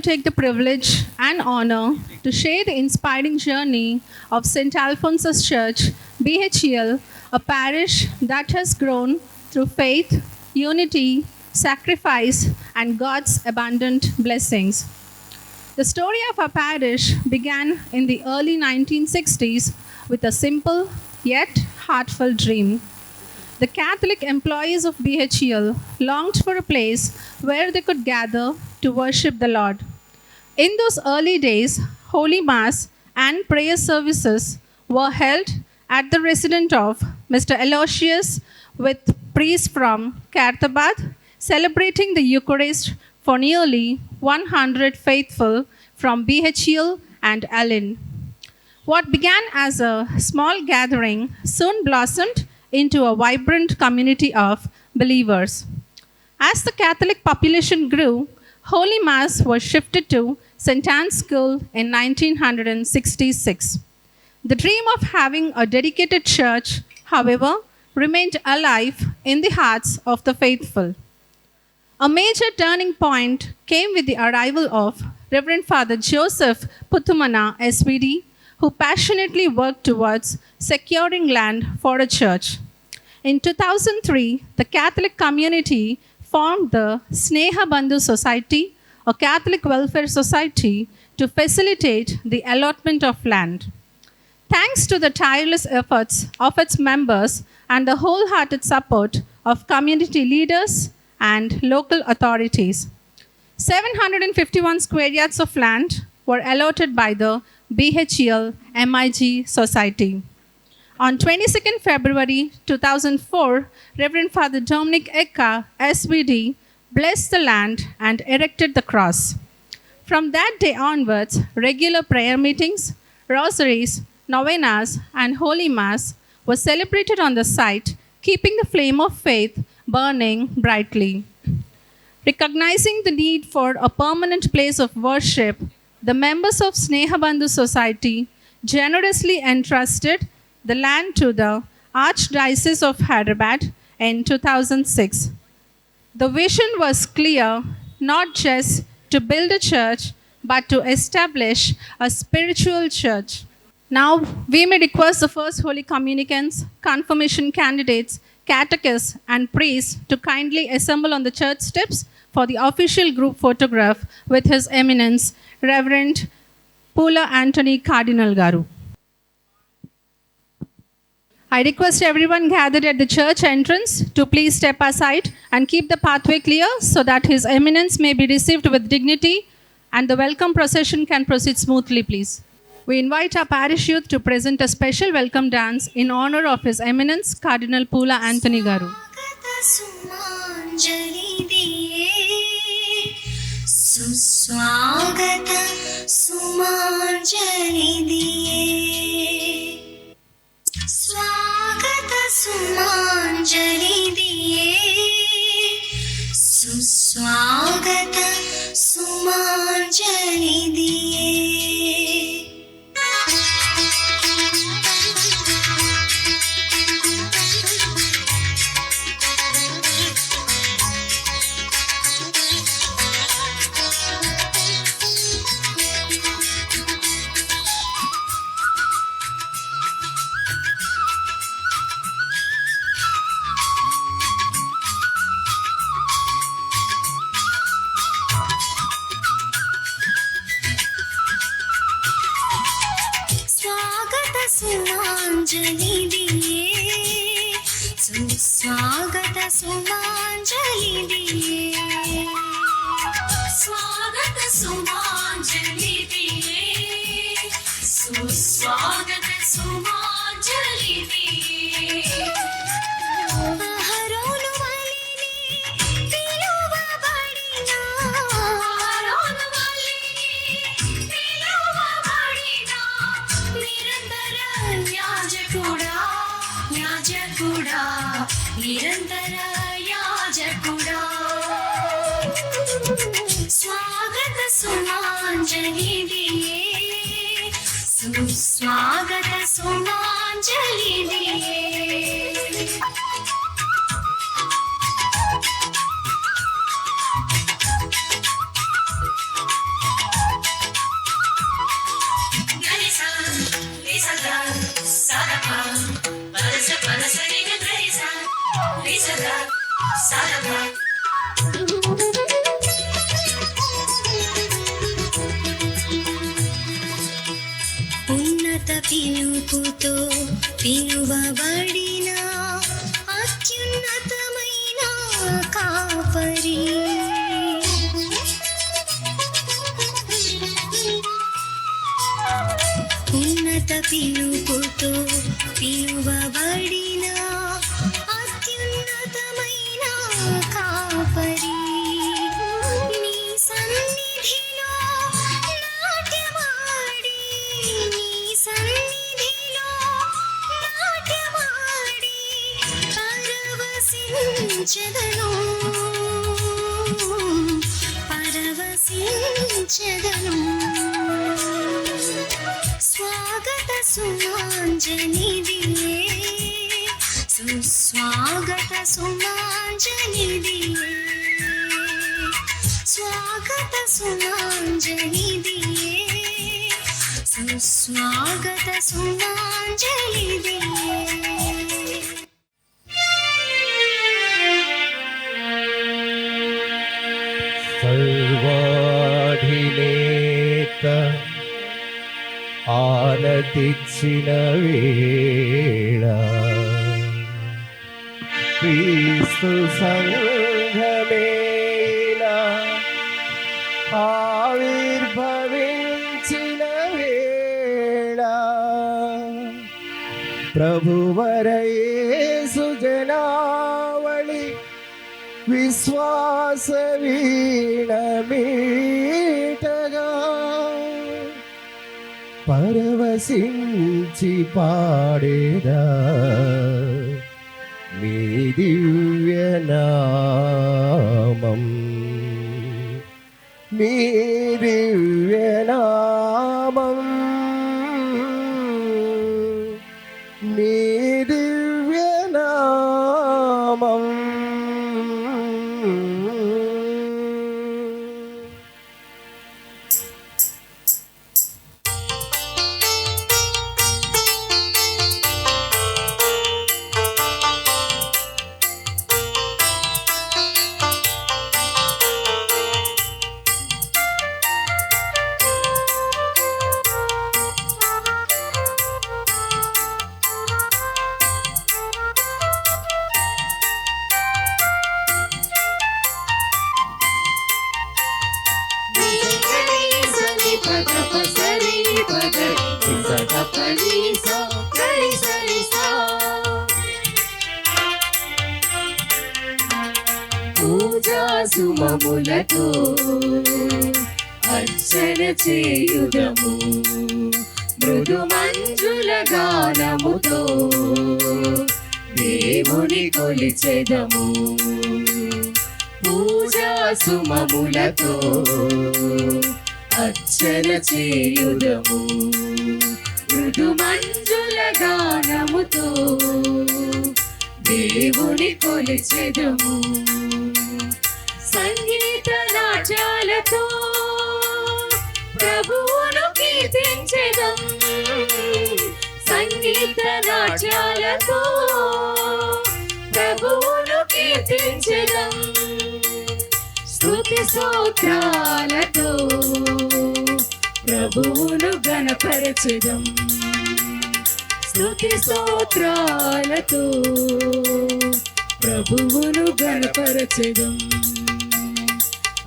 take the privilege and honor to share the inspiring journey of St. Alphonsus Church, BHEL, a parish that has grown through faith, unity, sacrifice, and God's abundant blessings. The story of our parish began in the early 1960s with a simple yet heartfelt dream. The Catholic employees of BHEL longed for a place where they could gather to worship the Lord. In those early days, Holy Mass and prayer services were held at the residence of Mr. Aloysius with priests from Kartabad celebrating the Eucharist for nearly 100 faithful from BHEL and Allen. What began as a small gathering soon blossomed into a vibrant community of believers. As the Catholic population grew, Holy Mass was shifted to St. Anne's School in 1966. The dream of having a dedicated church, however, remained alive in the hearts of the faithful. A major turning point came with the arrival of Reverend Father Joseph Puthumana, SVD, who passionately worked towards securing land for a church. In 2003, the Catholic community formed the Sneha Bandhu Society, a Catholic welfare society, to facilitate the allotment of land. Thanks to the tireless efforts of its members and the wholehearted support of community leaders and local authorities, 751 square yards of land were allotted by the BHEL MIG Society. On 22nd February 2004, Reverend Father Dominic Eka, SVD, blessed the land and erected the cross. From that day onwards, regular prayer meetings, rosaries, novenas, and Holy Mass were celebrated on the site, keeping the flame of faith burning brightly. Recognizing the need for a permanent place of worship, the members of Sneha Bandhu Society generously entrusted the land to the Archdiocese of Hyderabad in 2006. The vision was clear, not just to build a church, but to establish a spiritual church. Now, we may request the first holy communicants, confirmation candidates, catechists, and priests to kindly assemble on the church steps for the official group photograph with His Eminence, Reverend Pula Anthony Cardinal Garu. I request everyone gathered at the church entrance to please step aside and keep the pathway clear so that His Eminence may be received with dignity and the welcome procession can proceed smoothly, please. We invite our parish youth to present a special welcome dance in honor of His Eminence, Cardinal Pula Anthony Garu. Suswagata Sumanjali diye Swagata Sumanjali diye Suswagata Sumanjali diye Sumanjali diye Suswagata Sumanjali diye Swagata Sumanjali diye Suswagata Sumanjali diye Aharonu valini piluvabadina Aharonu valini piluvabadina Nirantara yajakuda yajakuda Nirantara yajakuda Swagata Sumanjali diye Suswagata Sumanjali diye నిజగా సరగా ఉన్నత పిలుపుతో పిలువబడిన అత్యున్నతమైన కాపరి ఉన్నత పిలుపుతో పిలువబడిన అత్యున్నతమైన కాపరి నీ సన్నిధిలో నాట్యమాడి నీ సన్నిధిలో నాట్యమాడి పరవశించెదను పరవశించెదను స్వాగత సుమాంజలిదియే సుస్వాగత సుమాంజలిదియే స్వాగత సుమాంజలిదియే సుస్వాగత సుమాంజలిదియే సర్వాధినేత ఆనతిచ్చిన వేళ క్రీస్తు సంఘమేలా ఆవిర్భవించిన వేళ ప్రభువరయేసు జనావళి విశ్వాస వీణమీటగా పరవశించి పాడేదా మీ దివ్యనామం మీ దివ్యనామం మీ దివ్యనామం పూజా సుమములతో అర్చన చేయుదము మృదు మంజుల గానముతో దేవుని కొలిచెదము పూజా సుమములతో అర్చన చేయుదము మృదు మంజుల గానముతో దేవుని కొలిచెదము సంగీత నాట్యాలతో ప్రభువును కీర్తించెదం సంగీత నాట్యాలతో ప్రభువును కీర్తించెదం స్తుతి స్తోత్రాలతో ప్రభువును గణపరచెదం స్తుతి స్తోత్రాలతో ప్రభువును గణపరచెదం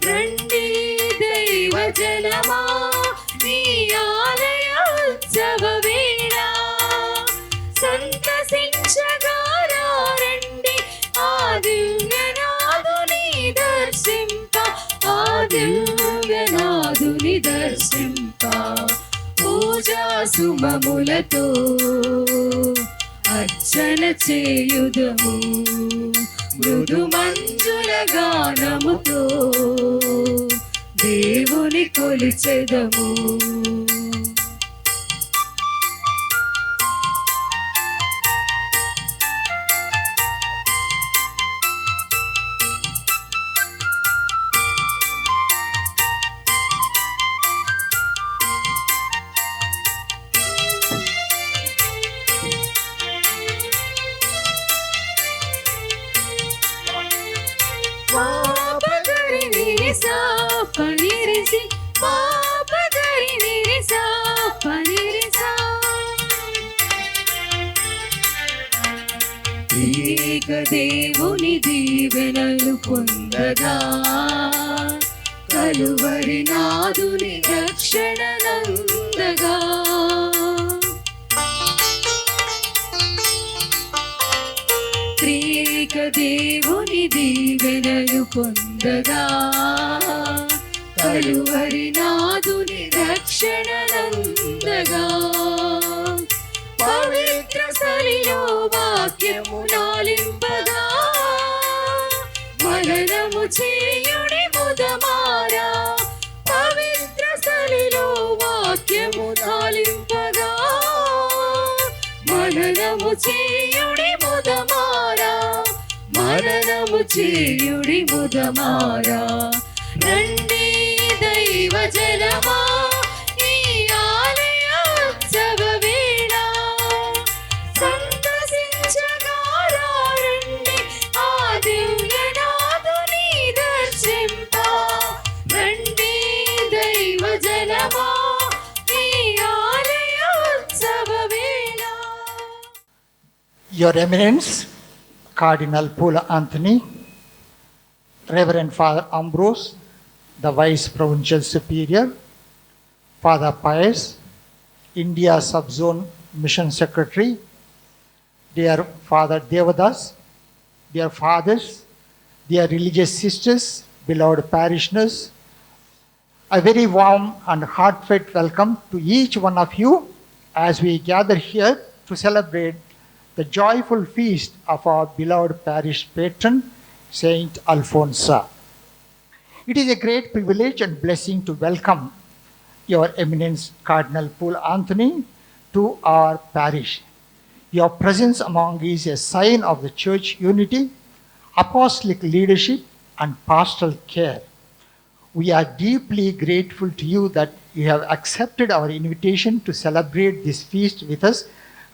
రండి దైవ జనమా నీ ఆలయ ఉత్సవ వేళ సంతసించగా రండి ఆ దివ్యనాథుని దర్శింప ఆ దివ్యనాథుని దర్శింప పూజా సుమములతో అర్చన చేయుదము మృదు మంజుల గానముతో దేవుని కొలిచెదము పాపగరి నిరిసా పనిరిసి పాపగరి నిరిసా పనిరిసా ఏక దేవుని దీవెనలు పొందగా కలువరి నాదుని రక్షణ నందగా త్రియేక దేవుని దీవెనలు పొందగా కలువరి నాదుని రక్షణ నందగా పవిత్ర స్థలిలో వాక్యము నాలింపగా మననము చేయుడి ముదమారా పవిత్ర స్థలిలో వాక్యము నాలింపగా మననము చేయుడి ముదమారా మననము చేయుడి ముదమారా రండి దైవ జనమా ఈ ఆలయోత్సవ వేళ సంతసించగా రండి ఆ దివ్యనాథుని దర్శింప రండి దైవ జనమా ఈ ఆలయోత్సవ వేళ. Your Eminence, Cardinal Paul Anthony, Reverend Father Ambrose, the Vice Provincial Superior, Father Pius, India Subzone Mission Secretary, dear Father Devadas, dear fathers, dear religious sisters, beloved parishioners, a very warm and heartfelt welcome to each one of you as we gather here to celebrate the joyful feast of our beloved parish patron, Saint Alphonsa. It is a great privilege and blessing to welcome Your Eminence Cardinal Paul Anthony to our parish. Your presence among us is a sign of the church unity, apostolic leadership, and pastoral care. We are deeply grateful to you that you have accepted our invitation to celebrate this feast with us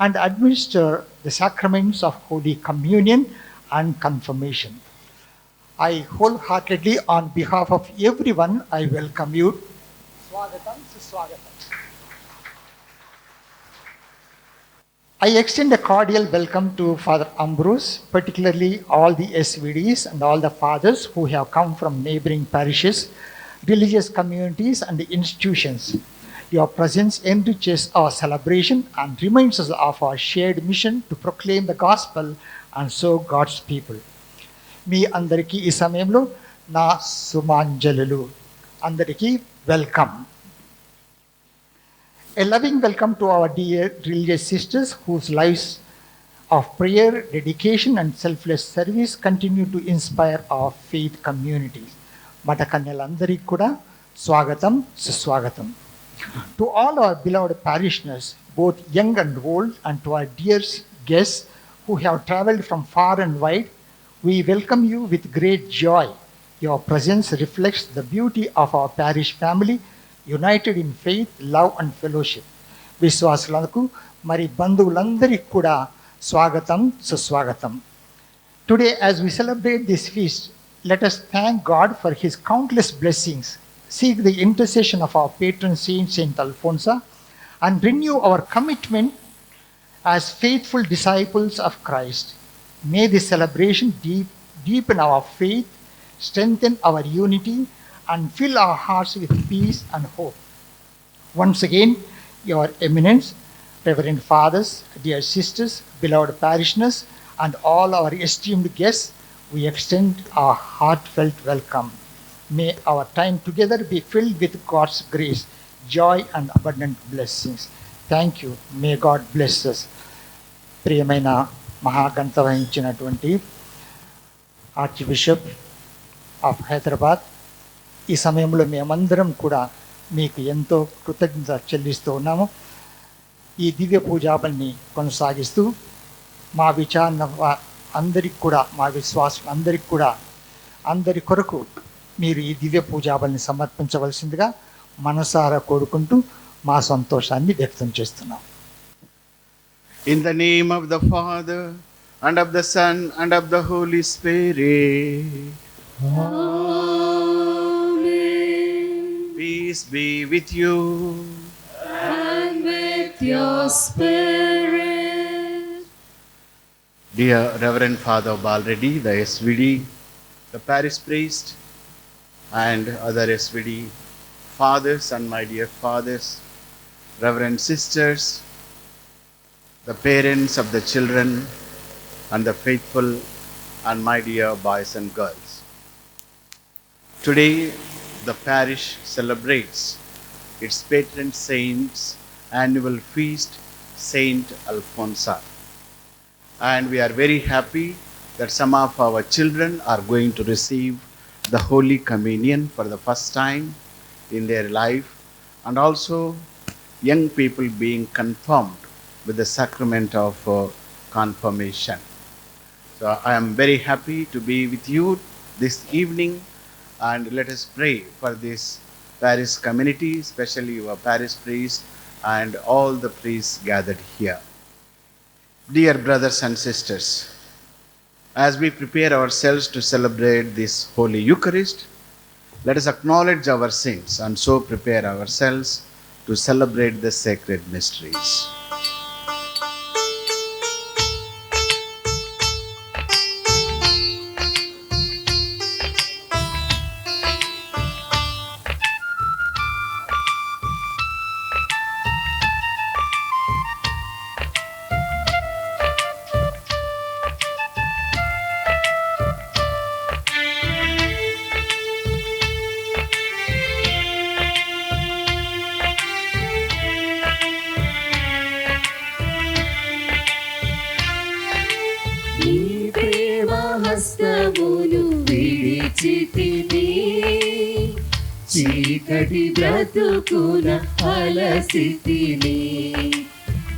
and administer the sacraments of Holy Communion and Confirmation. I wholeheartedly, on behalf of everyone, I welcome you. Swagatam, Suswagatam. I extend a cordial welcome to Father Ambrose, particularly all the SVDs and all the fathers who have come from neighboring parishes, religious communities, and institutions. Your presence enriches our celebration and reminds us of our shared mission to proclaim the gospel and serve God's people. మీ అందరికీ ఈ సమయంలో నా సుమాంజలులు. అందరికీ welcome. A loving welcome to our dear religious sisters whose lives of prayer, dedication and selfless service continue to inspire our faith communities. Math కన్యలందరికీ కూడా స్వాగతం, సుస్వాగతం. To all our beloved parishioners, both young and old, and to our dear guests who have traveled from far and wide, we welcome you with great joy. Your presence reflects the beauty of our parish family, united in faith, love and fellowship. విశ్వాసులకు మరి బంధువులందరికీ కూడా స్వాగతం, సుస్వాగతం. Today, as we celebrate this feast, let us thank God for his countless blessings, seek the intercession of our patron saint, Saint Alphonsa, and renew our commitment as faithful disciples of Christ. May this celebration deepen our faith, strengthen our unity, and fill our hearts with peace and hope. Once again, Your Eminence, Reverend Fathers, dear sisters, beloved parishioners, and all our esteemed guests, we extend our heartfelt welcome. May our time together be filled with God's grace, joy, and abundant blessings. Thank you. May God bless us. ప్రియమైన మహాగంత వహించినటువంటి arch bishop of Hyderabad, ఈ సమయంలో మేమందరం కూడా మీకు ఎంతో కృతజ్ఞత చెల్లిస్తూ ఉన్నాము. ఈ దివ్య పూజాబల్ని కొనసాగిస్తూ మా విచారణ అందరికి కూడా, మా విశ్వాసం అందరికి కూడా, అందరి కొరకు మీరు ఈ దివ్య పూజాబల్ని సమర్పించవలసిందిగా మనసారా కోరుకుంటూ మా సంతోషాన్ని వ్యక్తం చేస్తున్నాం. In the name of the Father, and of the Son, and of the Holy Spirit. Amen. Peace be with you. And with your spirit. Dear Reverend Father Balreddy, the SVD, the parish priest, and other SVD fathers and my dear fathers, Reverend sisters, the parents of the children, and the faithful, and my dear boys and girls. Today, the parish celebrates its patron saint's annual feast, Saint Alphonsa. And we are very happy that some of our children are going to receive the Holy Communion for the first time in their life, and also young people being confirmed with the sacrament of confirmation. So I am very happy to be with you this evening, and let us pray for this parish community, especially your parish priest and all the priests gathered here. Dear brothers and sisters, as we prepare ourselves to celebrate this Holy Eucharist, let us acknowledge our sins and so prepare ourselves to celebrate the sacred mysteries. నీ ప్రేమ హస్తమును విడిచితిని, చీకటి బ్రతుకున అలసితిని.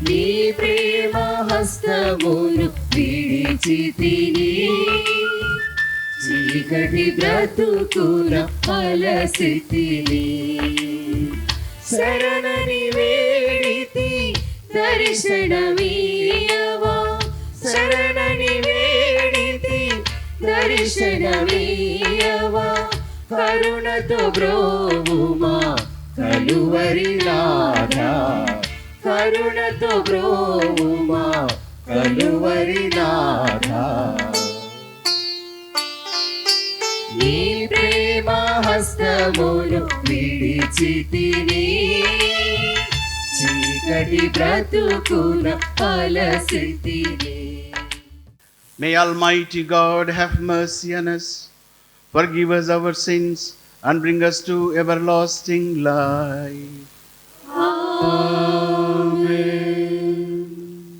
నీ ప్రేమ హస్తమును విడిచితిని, చీకటి బ్రతుకున అలసితిని. శరణని వేడితి దర్శనమీయవా, శరణని వేడితి దర్శనమీయవా. కరుణతో బ్రోవుమా కలువరి నాథా, కరుణతో బ్రోవుమా కలువరి నాథా. నీ ప్రేమ హస్తమును విడిచితిని, చీకటి బ్రతుకున అలసితిని. May Almighty God have mercy on us, forgive us our sins, and bring us to everlasting life.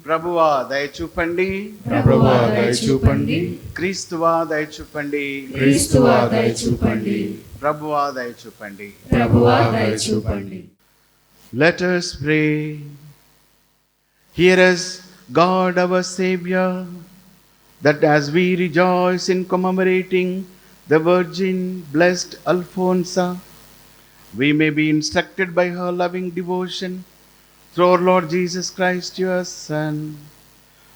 ప్రభువా దయచూపండి, ప్రభువా దయచూపండి, క్రీస్తువా దయచూపండి, క్రీస్తువా దయచూపండి, ప్రభువా దయచూపండి. ప్రభువా దయచూపండి. Let us pray. Hear us, God our Savior, that as we rejoice in commemorating the Virgin Blessed Alphonsa, we may be instructed by her loving devotion through our Lord Jesus Christ, your Son,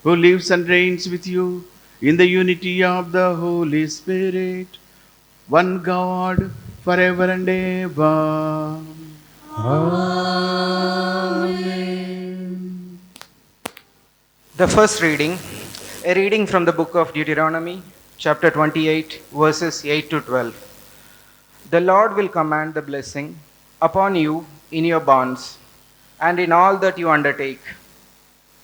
who lives and reigns with you in the unity of the Holy Spirit, one God, forever and ever. The first reading, a reading from the book of Deuteronomy, chapter 28, verses 8 to 12. The Lord will command the blessing upon you in your barns and in all that you undertake.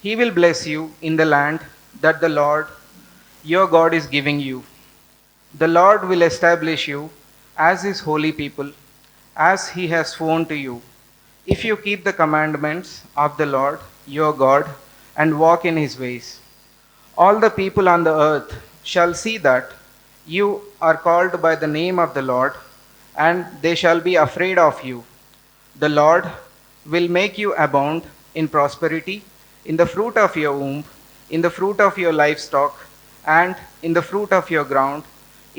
He will bless you in the land that the Lord your God is giving you. The Lord will establish you as his holy people, as he has sworn to you, if you keep the commandments of the Lord your God and walk in his ways. All the people on the earth shall see that you are called by the name of the Lord, and they shall be afraid of you. The Lord will make you abound in prosperity, in the fruit of your womb, in the fruit of your livestock, and in the fruit of your ground,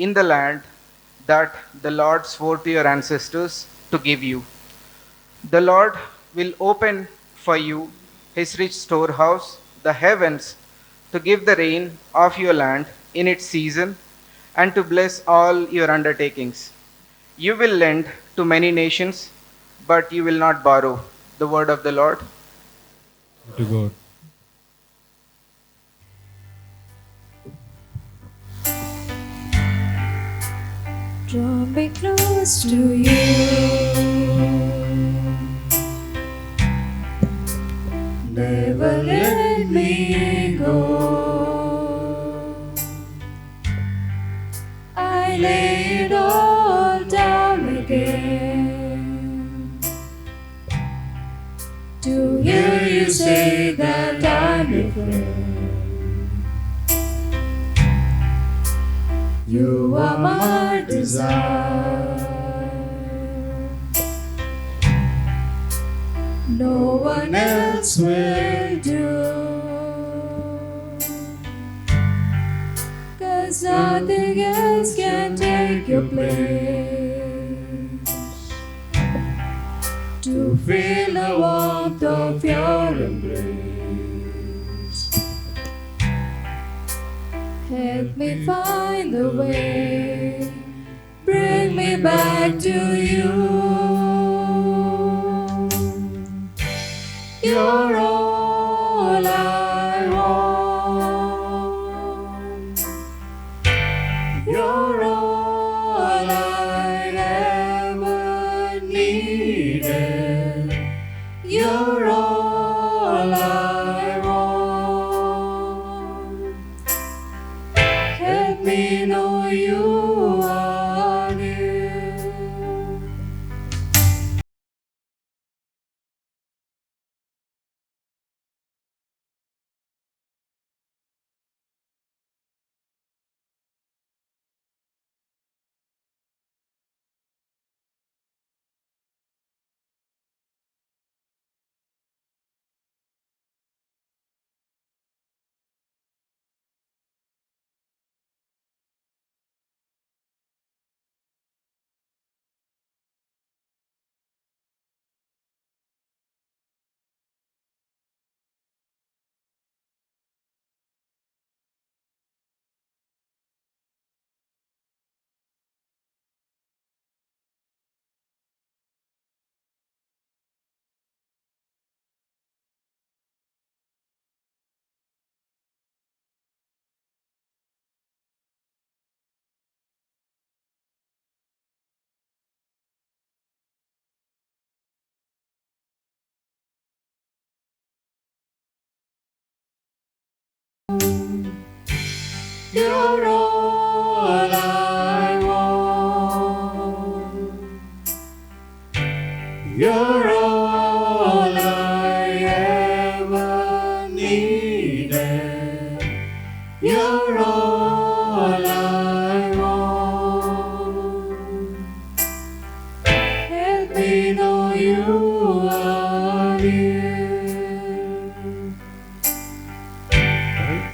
in the land that the Lord swore to your ancestors to give you. The Lord will open for you his rich storehouse, the heavens, to give the rain of your land in its season, and to bless all your undertakings. You will lend to many nations, but you will not borrow. The word of the Lord. To God. Draw me close to you. Never let me go. I lay it all down again to hear you say that I'm your friend. You are my desire. No one else will do. 'Cause nothing else can take your place. To feel the warmth of your embrace. Help me find the way. Bring me back to you. You're all I want. You're all I ever needed. You're all I want. Help me know you are near. You're all I want. You're all I ever needed. You're all I want. Help me know you are near.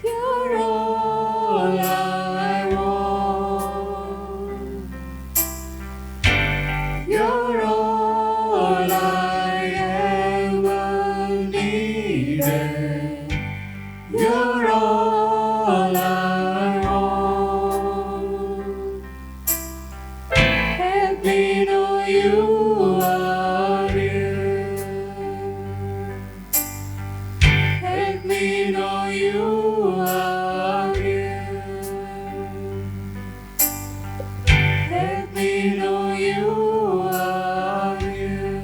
You're all I want. You're all I ever needed. You're all I want. Help me know you are near. Help me know you are near. Help me know you are near.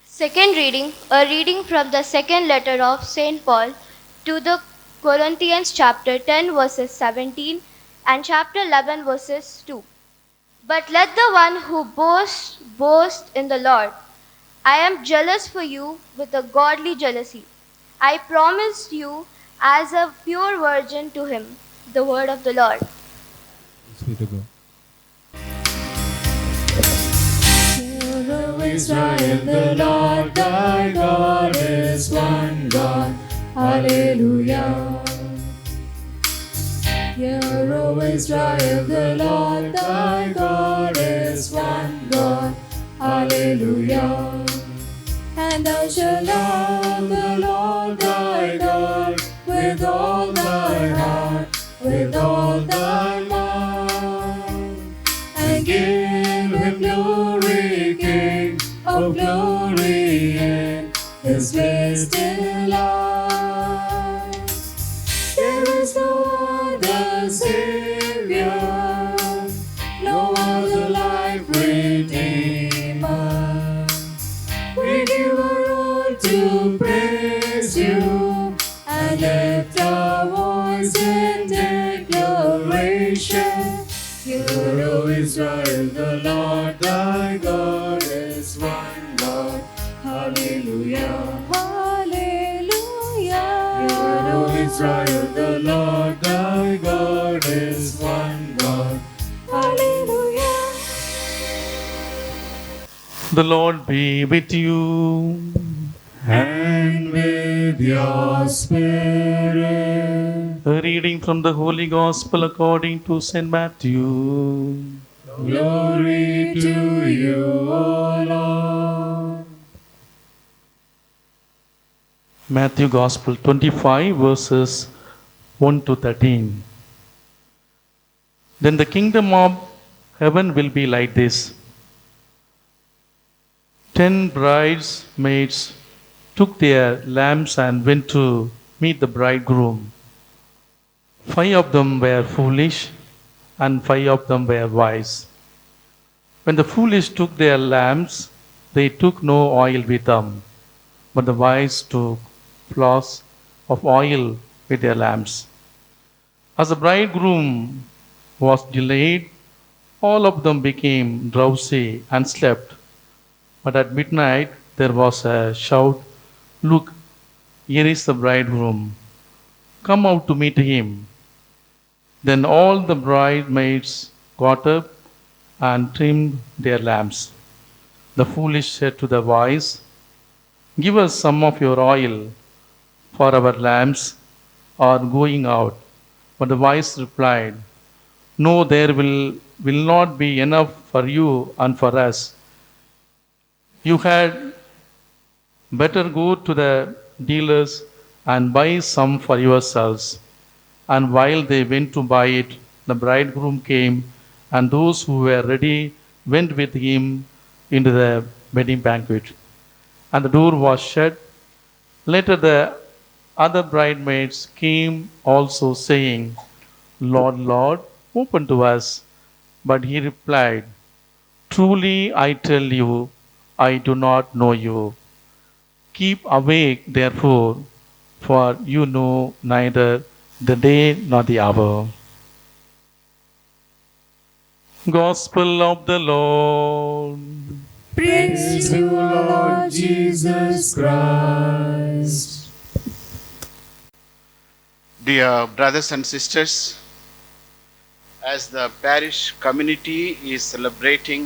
Second reading, a reading from the second letter of St. Paul to the Corinthians, chapter 10, verses 17, and chapter 11, verses 2. But let the one who boasts, boast in the Lord. I am jealous for you with a godly jealousy. I promised you as a pure virgin to him. The word of the Lord. Thanks be to God. Hear, O Israel, the Lord thy God is one God. Hallelujah. Hear, O Israel, the Lord thy God is one God. Hallelujah. And thou shalt love the Lord thy God with with all thy heart, with all thy mind, and give him glory, King of glory, and his grace delight. There is no other Savior, no other life redeemer. We give our all to praise you and lift our voice in declaration. Hear, O Israel, the Lord thy God is one Lord. Hallelujah, hallelujah. Hear, O Israel, the Lord thy God is one God. Hallelujah. The Lord be with you. And with your spirit. A reading from the Holy Gospel according to St. Matthew. Glory to you, O Lord. Matthew Gospel 25 verses 1 to 13. Then the kingdom of heaven will be like this. 10 bridesmaids took their lamps and went to meet the bridegroom. 5 of them were foolish, and 5 of them were wise. When the foolish took their lamps, they took no oil with them, but the wise took flasks of oil with their lamps. As the bridegroom was delayed, all of them became drowsy and slept. But at midnight there was a shout, "Look, here is the bridegroom. Come out to meet him." Then all the bridesmaids got up and trimmed their lamps. The foolish said to the wise, "Give us some of your oil, for our lamps are going out." But the wise replied, "No, there will not be enough for you and for us. You had better go to the dealers and buy some for yourselves." And while they went to buy it, the bridegroom came, and those who were ready went with him into the wedding banquet. And the door was shut. Later the other bridesmaids came also, saying, "Lord, Lord, open to us." But he replied, "Truly I tell you, I do not know you. Keep awake, therefore, for you know neither the day nor the hour." Gospel of the Lord. Praise to you, Lord Jesus Christ. Dear brothers and sisters, as the parish community is celebrating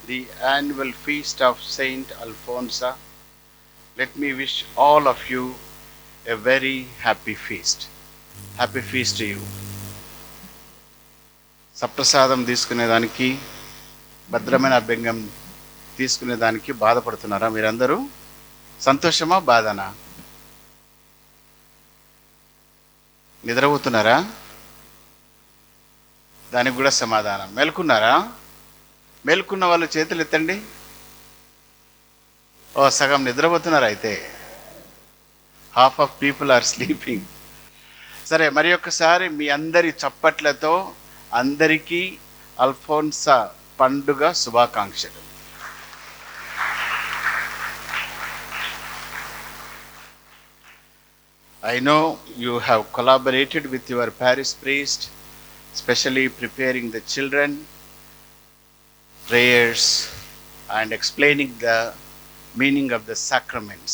the annual feast of Saint Alphonsa, let me wish all of you a very happy feast. Happy feast to you. సప్రసాదం తీసుకునేదానికి, భద్రమైన అభ్యంగం తీసుకునేదానికి బాధపడుతున్నారా మీరందరూ? సంతోషమా, బాధనా? నిద్రపోతున్నారా? దానికి కూడా సమాధానం. మేల్కున్నారా? మేల్కున్న వాళ్ళు చేతులు ఎత్తండి. ఓ, సగం నిద్రపోతున్నారు అయితే. Half of people are sleeping. సరే, మరి ఒక్కసారి మీ అందరి చప్పట్లతో అందరికీ అల్ఫోన్సా పండుగ శుభాకాంక్షలు. I know you have collaborated with your parish priest, especially preparing the children, prayers, and explaining the meaning of the sacraments.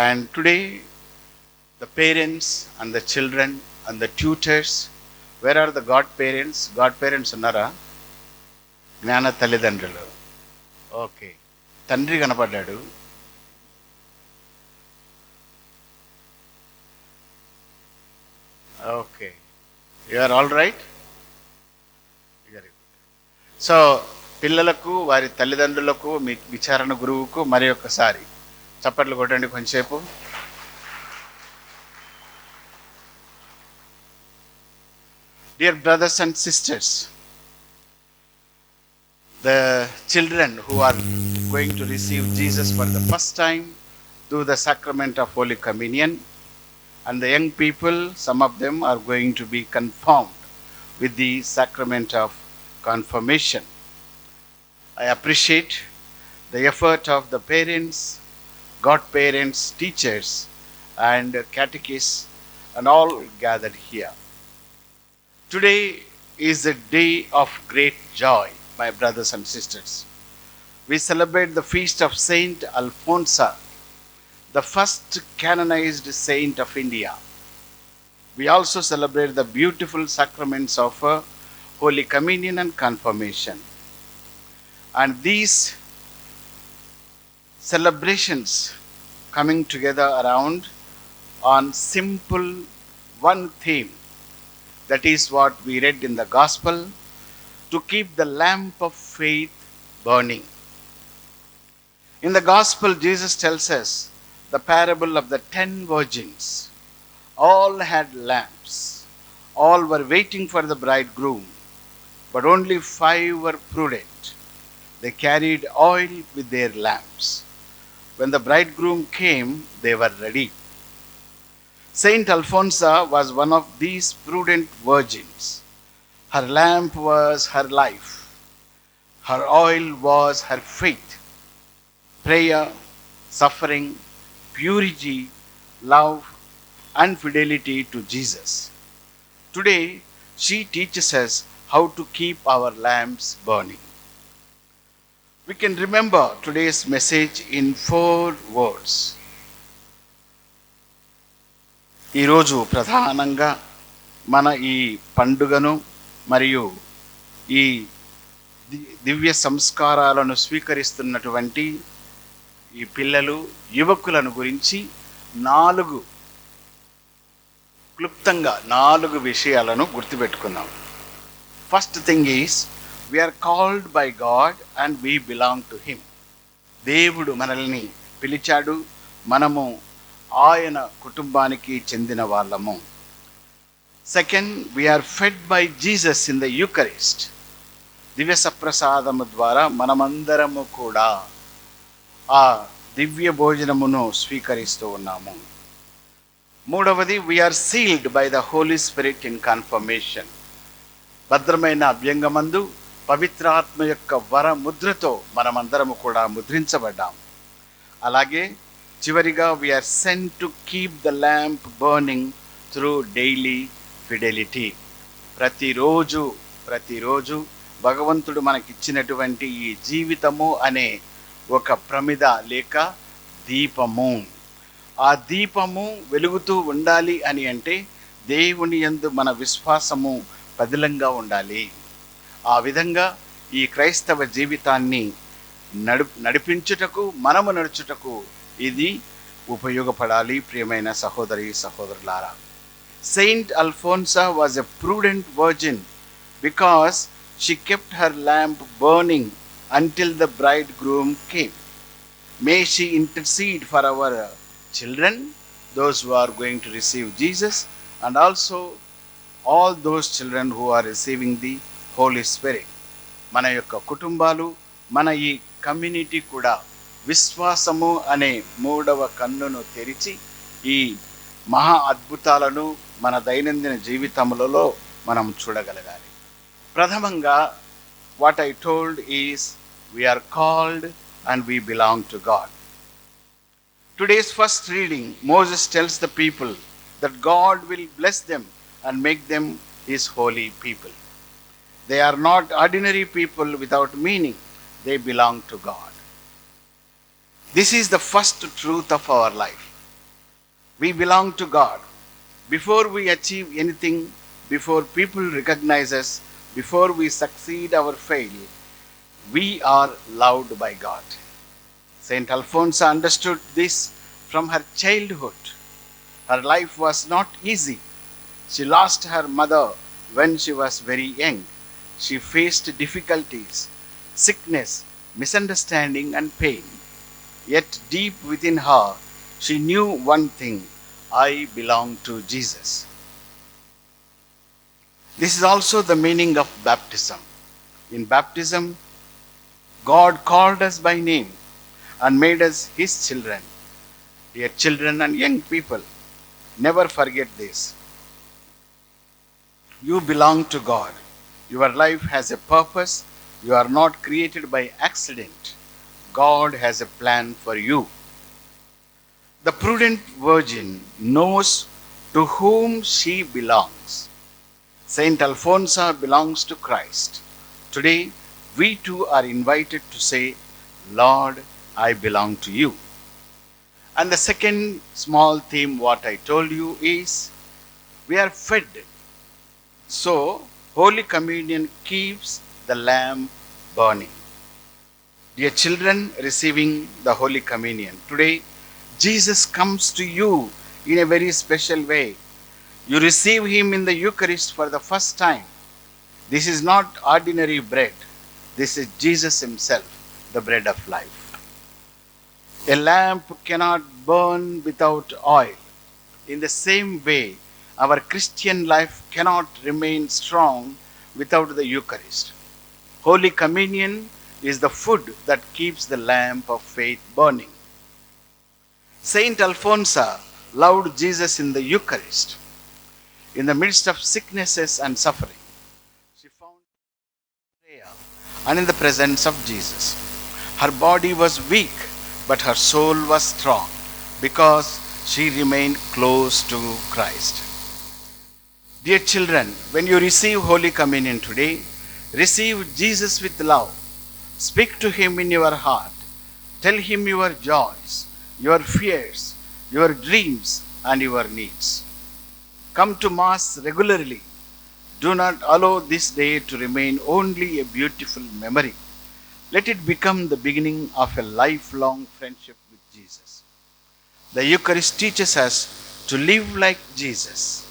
And today, the parents and the children and the tutors, where are the godparents? Godparents unnara? Gnana Tallidandrulu. Okay. Tandri kanapaddadu. Okay. You are all right? Very good. So, పిల్లలకు, వారి తల్లిదండ్రులకు, మీ విచారణ గురువుకు మరి ఒక్కసారి చప్పట్లు కొట్టండి కొంచెంసేపు. Dear brothers and sisters, the children who are going to receive Jesus for the first time through the sacrament of Holy Communion, and the young people, some of them are going to be confirmed with the sacrament of confirmation. I appreciate the effort of the parents, godparents, teachers, and catechists, and all gathered here. Today is a day of great joy, my brothers and sisters. We celebrate the feast of Saint Alphonsa, the first canonized saint of India. We also celebrate the beautiful sacraments of Holy Communion and Confirmation. And these celebrations coming together around on simple one theme. That is what we read in the Gospel, to keep the lamp of faith burning. In the Gospel, Jesus tells us the parable of the 10 virgins. All had lamps. All were waiting for the bridegroom, but only 5 were prudent. They carried oil with their lamps. When the bridegroom came, they were ready. Saint Alphonsa was one of these prudent virgins. Her lamp was her life. Her oil was her faith. Prayer, suffering, purity, love, and fidelity to Jesus. Today, she teaches us how to keep our lamps burning. We can remember today's message in 4 words. ఈరోజు ప్రధానంగా మన ఈ పండుగను మరియు ఈ దివ్య సంస్కారాలను స్వీకరిస్తున్నటువంటి ఈ పిల్లలు, యువకులను గురించి 4 క్లుప్తంగా 4 విషయాలను గుర్తుపెట్టుకుందాం. First thing is, we are called by God and we belong to him. దేవుడు మనల్ని పిలిచాడు, మనము ఆయన కుటుంబానికి చెందిన వాళ్ళము. Second, we are fed by Jesus in the Eucharist. దివ్య సప్రసాదము ద్వారా మనమందరము కూడా ఆ దివ్య భోజనమును స్వీకరిస్తూ ఉన్నాము. మూడవది, we are sealed by the Holy Spirit in confirmation. భద్రమైన అభ్యంగమందు పవిత్రాత్మ యొక్క వర ముద్రతో మనమందరము కూడా ముద్రించబడ్డాం. అలాగే చివరిగా, we are sent to keep the lamp burning through daily fidelity. ప్రతిరోజు భగవంతుడు మనకిచ్చినటువంటి ఈ జీవితము అనే ఒక ప్రమిద లేక దీపము. ఆ దీపము వెలుగుతూ ఉండాలి అని అంటే దేవుని యందు మన విశ్వాసము పదిలంగా ఉండాలి. ఆ విధంగా ఈ క్రైస్తవ జీవితాన్ని నడిపించుటకు, మనము నడుచుటకు ఇది ఉపయోగపడాలి. ప్రియమైన సహోదరి సహోదరులారా, Saint Alphonsa was a prudent virgin because she kept her lamp burning until the bridegroom came. May she intercede for our children, those who are going to receive Jesus, and also all those children who are receiving the Holy Spirit. మన యొక్క కుటుంబాలు, మన ఈ community కూడా విశ్వాసము అనే 3వ కన్నును తెరిచి ఈ మహా అద్భుతాలను మన దైనందిన జీవితములలో మనం చూడగలగాలి. ప్రథమంగా, what I told is, we are called and we belong to God. Today's first reading, Moses tells the people that God will bless them and make them his holy people. They are not ordinary people without meaning. They belong to God. This is the first truth of our life. We belong to God. Before we achieve anything, before people recognize us, before we succeed or fail, we are loved by God. Saint Alphonsa understood this from her childhood. Her life was not easy. She lost her mother when she was very young. She faced difficulties, sickness, misunderstanding, and pain. Yet deep within her, she knew one thing: I belong to Jesus. This is also the meaning of baptism. In baptism, God called us by name and made us His children. Dear children and young people, never forget this. You belong to God. Your life has a purpose. You are not created by accident. God has a plan for you. The prudent virgin knows to whom she belongs. Saint Alfonso belongs to Christ. Today, we too are invited to say, Lord, I belong to you. And the second small theme, what I told you, is we are fed. So, Holy Communion keeps the lamp burning. Dear children receiving the Holy Communion, today Jesus comes to you in a very special way. You receive Him in the Eucharist for the first time. This is not ordinary bread. This is Jesus Himself, the bread of life. A lamp cannot burn without oil. In the same way, our Christian life cannot remain strong without the Eucharist. Holy Communion is the food that keeps the lamp of faith burning. Saint Alfonso loved Jesus in the Eucharist. In the midst of sicknesses and suffering, she found prayer and in the presence of Jesus. Her body was weak, but her soul was strong because she remained close to Christ. Dear children, when you receive Holy Communion today, receive Jesus with love. Speak to Him in your heart. Tell Him your joys, your fears, your dreams, and your needs. Come to Mass regularly. Do not allow this day to remain only a beautiful memory. Let it become the beginning of a lifelong friendship with Jesus. The Eucharist teaches us to live like Jesus.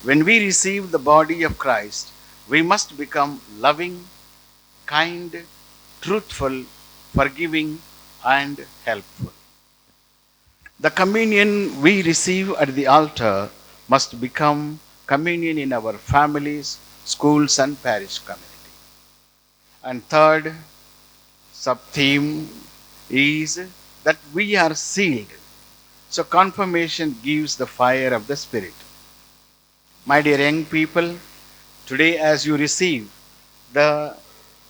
When we receive the body of Christ, we must become loving, kind, truthful, forgiving, and helpful. The communion we receive at the altar must become communion in our families, schools, and parish community. And third sub-theme is that we are sealed. So confirmation gives the fire of the Spirit. My dear young people, today as you receive the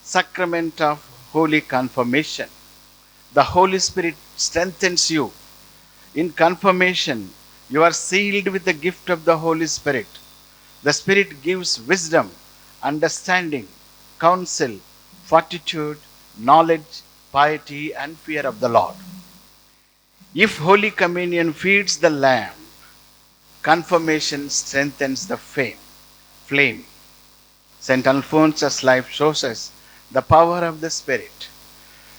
sacrament of Holy Confirmation, the Holy Spirit strengthens you. In confirmation, you are sealed with the gift of the Holy Spirit. The Spirit gives wisdom, understanding, counsel, fortitude, knowledge, piety, and fear of the Lord. If Holy Communion feeds the lamp, confirmation strengthens the flame. St. Alphonsus' life shows us the power of the Spirit.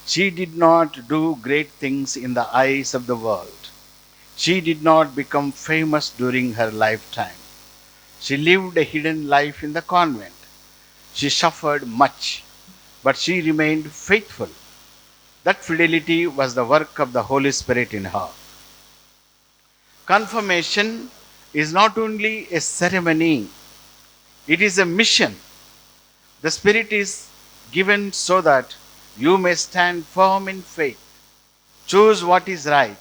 She did not do great things in the eyes of the world. She did not become famous during her lifetime. She lived a hidden life in the convent. She suffered much, but she remained faithful. That fidelity was the work of the Holy Spirit in her. Confirmation is not only a ceremony, it is a mission. The Spirit is given so that you may stand firm in faith, choose what is right,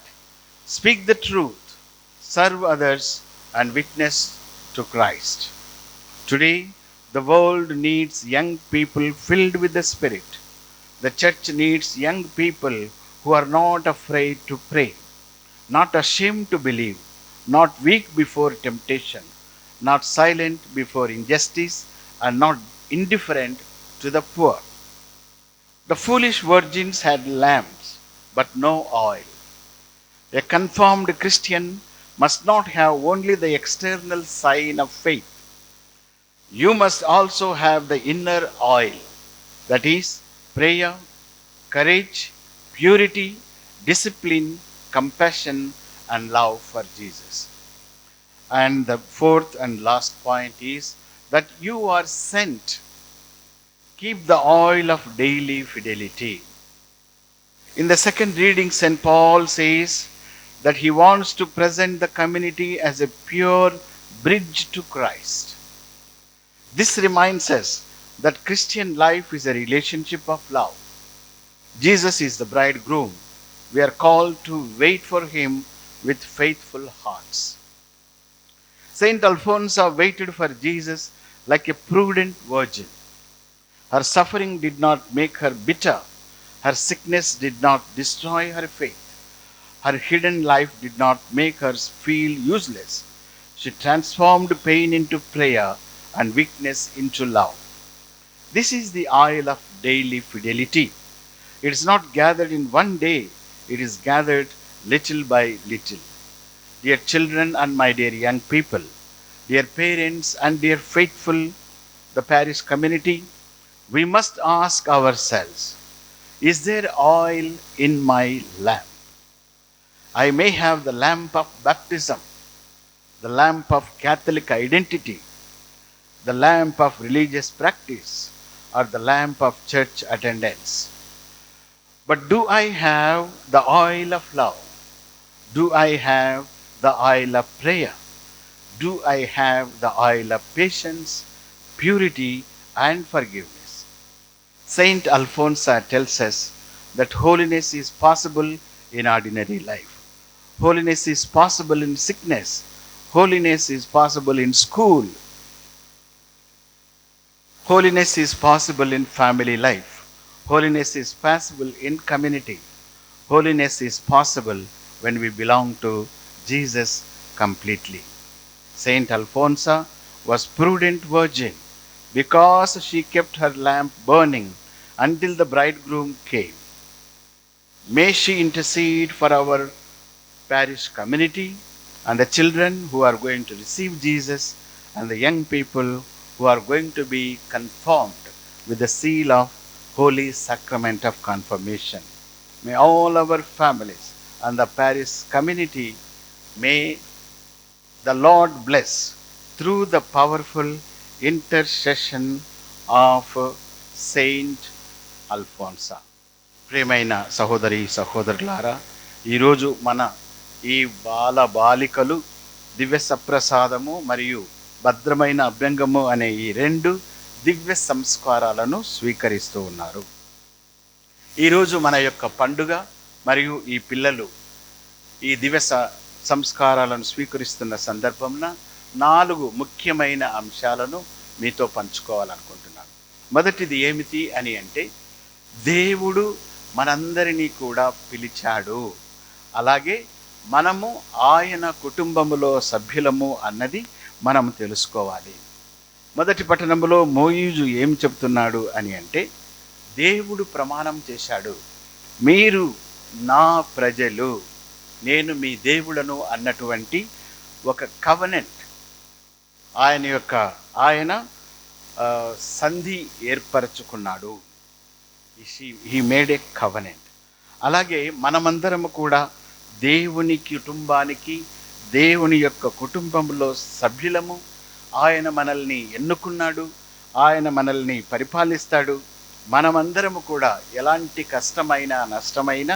speak the truth, serve others, and witness to Christ. Today, the world needs young people filled with the Spirit. The church needs young people who are not afraid to pray, not ashamed to believe, not weak before temptation, not silent before injustice, and not indifferent to the poor. The foolish virgins had lamps, but no oil. A confirmed Christian must not have only the external sign of faith. You must also have the inner oil, that is, prayer, courage, purity, discipline, compassion, and love for Jesus. And the fourth and last point is that you are sent. Keep the oil of daily fidelity. In the second reading, St. Paul says that he wants to present the community as a pure bridge to Christ. This reminds us that Christian life is a relationship of love. Jesus is the bridegroom. We are called to wait for him with faithful hearts. Saint Alphonsa waited for Jesus like a prudent virgin. Her suffering did not make her bitter. Her sickness did not destroy her faith. Her hidden life did not make her feel useless. She transformed pain into prayer and weakness into love. This is the oil of daily fidelity. It is not gathered in one day, it is gathered little by little. Dear children and my dear young people, dear parents and dear faithful, the parish community, we must ask ourselves, is there oil in my lamp? I may have the lamp of baptism, the lamp of Catholic identity, the lamp of religious practice, or the lamp of church attendance. But do I have the oil of love? Do I have the oil of prayer? Do I have the oil of patience, purity, and forgiveness? Saint Alphonsa tells us that holiness is possible in ordinary life. Holiness is possible in sickness. Holiness is possible in school. Holiness is possible in family life. Holiness is possible in community. Holiness is possible when we belong to Jesus completely. Saint Alphonsa was prudent virgin because she kept her lamp burning until the bridegroom came. May she intercede for our parish community and the children who are going to receive Jesus and the young people who are going to be confirmed with the seal of Holy Sacrament of Confirmation. May all our families and the parish community, may the Lord bless through the powerful intercession of Saint Alphonsa. ప్రియమైన సహోదరి సహోదరులారా, ఈరోజు మన ఈ బాలికలు దివ్య సప్రసాదము మరియు భద్రమైన అభ్యంగము అనే ఈ రెండు దివ్య సంస్కారాలను స్వీకరిస్తూ ఉన్నారు. ఈరోజు మన యొక్క పండుగ మరియు ఈ పిల్లలు ఈ దివ్య సంస్కారాలను స్వీకరిస్తున్న సందర్భంన 4 ముఖ్యమైన అంశాలను మీతో పంచుకోవాలనుకుంటున్నాను. మొదటిది ఏమిటి అని అంటే, దేవుడు మనందరినీ కూడా పిలిచాడు, అలాగే మనము ఆయన కుటుంబములో సభ్యులము అన్నది మనం తెలుసుకోవాలి. మొదటి పట్టణంలో మోయిజు ఏం చెప్తున్నాడు అని అంటే, దేవుడు ప్రమాణం చేశాడు, మీరు నా ప్రజలు, నేను మీ దేవుడను అన్నటువంటి ఒక కవెనెంట్ ఆయన సంధి ఏర్పరచుకున్నాడు. He made A covenant. అలాగే మనమందరము కూడా దేవుని కుటుంబానికి, దేవుని యొక్క కుటుంబంలో సభ్యులము. ఆయన మనల్ని ఎన్నుకున్నాడు, ఆయన మనల్ని పరిపాలిస్తాడు. మనమందరము కూడా ఎలాంటి కష్టమైన నష్టమైన